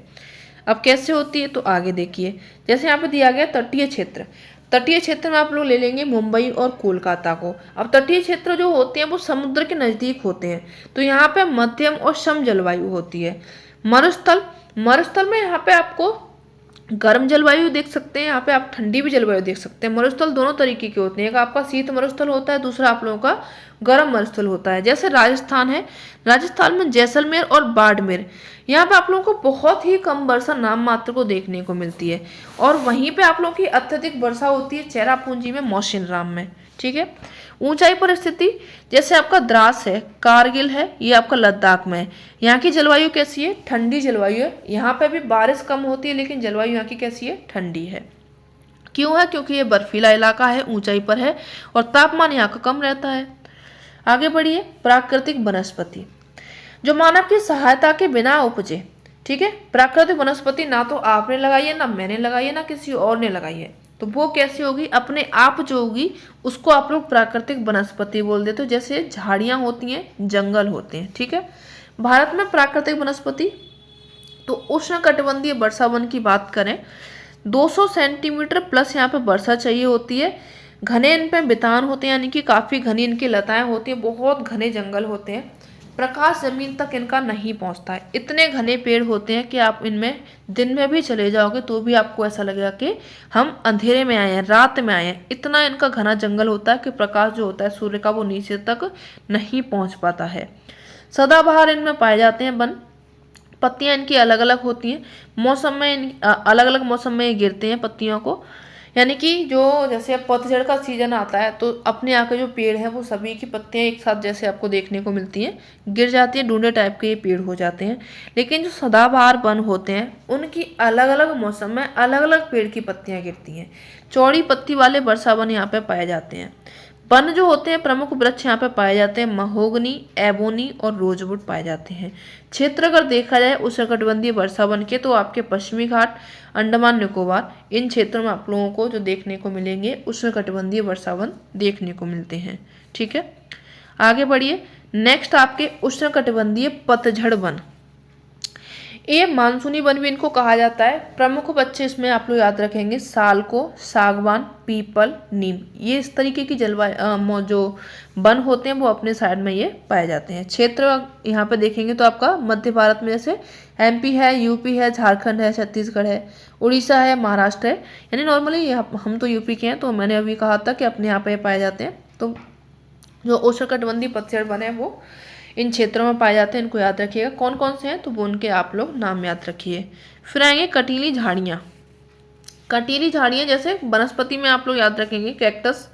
अब कैसे होती है, तो आगे देखिए। जैसे यहाँ पे दिया गया तटीय क्षेत्र। तटीय क्षेत्र में आप लोग ले लेंगे मुंबई और कोलकाता को। अब तटीय क्षेत्र जो होते हैं वो समुद्र के नज़दीक होते हैं, तो यहाँ पे मध्यम और सम जलवायु होती है। मरुस्थल, मरुस्थल में यहाँ पे आपको गर्म जलवायु देख सकते हैं, यहाँ पे आप ठंडी भी जलवायु देख सकते हैं। मरुस्थल दोनों तरीके के होते हैं, एक आपका शीत मरुस्थल होता है, दूसरा आप लोगों का गर्म मरुस्थल होता है। जैसे राजस्थान है, राजस्थान में जैसलमेर और बाड़मेर, यहाँ पे आप लोगों को बहुत ही कम वर्षा नाम मात्र को देखने को मिलती है, और वहीं पे आप लोगों की अत्यधिक वर्षा होती है चेरापूंजी में, मौसिनराम में। ठीक है, ऊंचाई पर स्थिति, जैसे आपका द्रास है, कारगिल है, ये आपका लद्दाख में है। यहाँ की जलवायु कैसी है, ठंडी जलवायु है। यहाँ पे भी बारिश कम होती है, लेकिन जलवायु यहाँ की कैसी है, ठंडी है। क्यों है, क्योंकि ये बर्फीला इलाका है, ऊंचाई पर है, और तापमान यहाँ का कम रहता है। आगे बढ़िए। प्राकृतिक वनस्पति, जो मानव की सहायता के बिना उपजे। ठीक है, प्राकृतिक वनस्पति ना तो आपने लगाई है, ना मैंने लगाई है, ना किसी और ने लगाई है, तो वो कैसी होगी, अपने आप जो होगी उसको आप लोग प्राकृतिक वनस्पति बोल देते हो। जैसे झाड़ियाँ होती हैं, जंगल होते हैं। ठीक है, भारत में प्राकृतिक वनस्पति, तो उष्णकटिबंधीय वर्षा वन की बात करें, 200 सेंटीमीटर प्लस यहाँ पे वर्षा चाहिए होती है। घने इन पे बितान होते हैं, यानी कि काफ़ी घनी इनकी लताएं होती हैं, बहुत घने जंगल होते हैं। प्रकाश जमीन तक इनका नहीं पहुंचता है, इतने घने पेड़ होते हैं कि आप इनमें दिन में भी चले जाओगे तो भी आपको ऐसा लगेगा कि हम अंधेरे में आए हैं, रात में आए हैं। इतना इनका घना जंगल होता है कि प्रकाश जो होता है सूर्य का, वो नीचे तक नहीं पहुंच पाता है। सदाबहार इनमें पाए जाते हैं वन। पत्तियां इनकी अलग अलग होती हैं, मौसम में अलग अलग मौसम में गिरते हैं पत्तियों को। यानी कि जो जैसे अब पतझड़ का सीजन आता है, तो अपने यहाँ के जो पेड़ हैं वो सभी की पत्तियां एक साथ जैसे आपको देखने को मिलती हैं, गिर जाती हैं, डूडे टाइप के ये पेड़ हो जाते हैं। लेकिन जो सदाबहार वन होते हैं, उनकी अलग अलग मौसम में अलग अलग पेड़ की पत्तियां गिरती हैं। चौड़ी पत्ती वाले वर्षा वन यहाँ पे पाए जाते हैं। वन जो होते हैं, प्रमुख वृक्ष यहाँ पे पाए जाते हैं, महोगनी, एबोनी और रोजवुड पाए जाते हैं। क्षेत्र अगर देखा जाए उष्णकटिबंधीय वर्षा वन के, तो आपके पश्चिमी घाट, अंडमान निकोबार, इन क्षेत्रों में आप लोगों को जो देखने को मिलेंगे उष्णकटिबंधीय वर्षा वन देखने को मिलते हैं। ठीक है, आगे बढ़िए। नेक्स्ट आपके उष्णकटिबंधीय पतझड़ वन। ये मानसूनी वन भी इनको कहा जाता है। प्रमुख पक्षी इसमें आप लोग याद रखेंगे सालको, सागवान, पीपल, नीम। ये इस तरीके की जलवायु जो वन होते हैं वो अपने साइड में ये पाए जाते हैं। क्षेत्र यहाँ पे देखेंगे तो आपका मध्य भारत में जैसे एमपी है, यूपी है, झारखंड है, छत्तीसगढ़ है, उड़ीसा है, महाराष्ट्र है। यानी नॉर्मली हम तो यूपी के हैं, तो मैंने अभी कहा था कि अपने यहाँ पे पाए जाते हैं। तो जो उष्णकटिबंधीय पतझड़ वन है वो इन क्षेत्रों में पाए जाते हैं, इनको याद रखिएगा। कौन कौन से हैं तो वो उनके आप लोग नाम याद रखिए। फिर आएंगे कटीली झाड़ियाँ। कटीली झाड़ियाँ जैसे वनस्पति में आप लोग याद रखेंगे कैक्टस,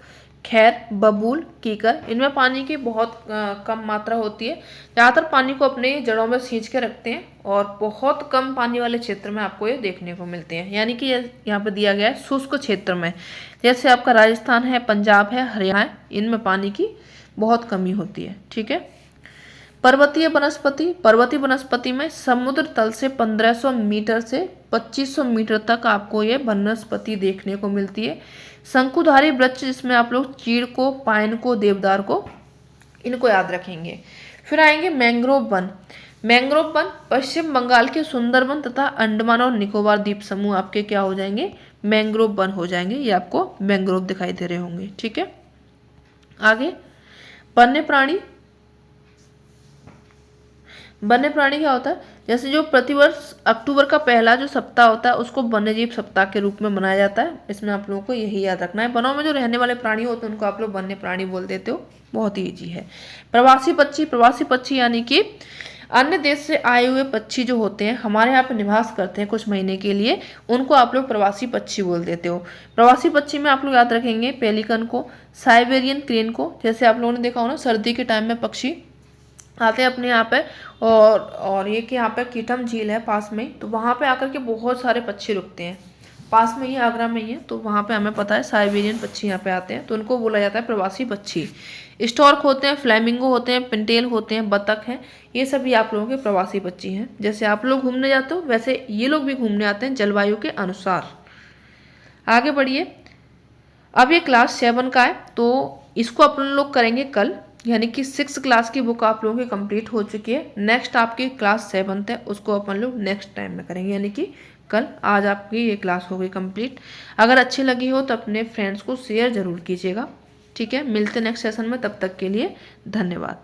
खैर, बबूल, कीकर। इनमें पानी की बहुत कम मात्रा होती है। ज़्यादातर पानी को अपने जड़ों में सींच के रखते हैं और बहुत कम पानी वाले क्षेत्र में आपको ये देखने को मिलते हैं। यानी कि यहाँ पे दिया गया है शुष्क क्षेत्र में, जैसे आपका राजस्थान है, पंजाब है, हरियाणा है, इनमें पानी की बहुत कमी होती है। ठीक है। पर्वतीय वनस्पति। पर्वतीय वनस्पति में समुद्र तल से 1500 मीटर से 2500 मीटर तक आपको ये वनस्पति देखने को मिलती है। शंकुधारी वृक्ष जिसमें आप लोग चीड़ को, पाइन को, देवदार को, इनको याद रखेंगे। फिर आएंगे मैंग्रोव वन। मैंग्रोव वन पश्चिम बंगाल के सुंदरबन तथा अंडमान और निकोबार द्वीप समूह आपके क्या हो जाएंगे, मैंग्रोव वन हो जाएंगे। ये आपको मैंग्रोव दिखाई दे रहे होंगे। ठीक है। आगे वन्य प्राणी। वन्य प्राणी क्या होता है, जैसे जो प्रतिवर्ष अक्टूबर का पहला जो सप्ताह होता है उसको वन्यजीव सप्ताह के रूप में मनाया जाता है। इसमें आप लोगों को यही याद रखना है। वनों में जो रहने वाले प्राणी होते हैं उनको आप लोग वन्य प्राणी बोल देते हो, बहुत ही ईजी है। प्रवासी पक्षी। प्रवासी पक्षी यानी कि अन्य देश से आए हुए पक्षी जो होते हैं, हमारे यहाँ पे निवास करते हैं कुछ महीने के लिए, उनको आप लोग प्रवासी पक्षी बोल देते हो। प्रवासी पक्षी में आप लोग याद रखेंगे पेलिकन को, साइबेरियन क्रेन को। जैसे आप लोगों ने देखा हो ना, सर्दी के टाइम में पक्षी आते हैं अपने यहाँ पे, और ये कि यहाँ पे कीटम झील है पास में, तो वहाँ पे आकर के बहुत सारे पक्षी रुकते हैं। पास में ही आगरा में ही है, तो वहाँ पे हमें पता है साइबेरियन पक्षी यहाँ पे आते हैं, तो उनको बोला जाता है प्रवासी पक्षी। स्टॉर्क होते हैं, फ्लैमिंगो होते हैं, पिंटेल होते हैं, बतख हैं, ये सभी आप लोगों के प्रवासी पक्षी हैं। जैसे आप लोग घूमने जाते हो वैसे ये लोग भी घूमने आते हैं जलवायु के अनुसार। आगे बढ़िए। अब ये क्लास 7 का है, तो इसको अपन लोग करेंगे कल, यानी कि 6 क्लास की बुक आप लोगों की कंप्लीट हो चुकी है। नेक्स्ट आपकी क्लास 7 है, उसको अपन लोग नेक्स्ट टाइम में करेंगे, यानी कि कल। आज आपकी ये क्लास हो गई कंप्लीट। अगर अच्छी लगी हो तो अपने फ्रेंड्स को शेयर ज़रूर कीजिएगा। ठीक है। मिलते नेक्स्ट सेशन में, तब तक के लिए धन्यवाद।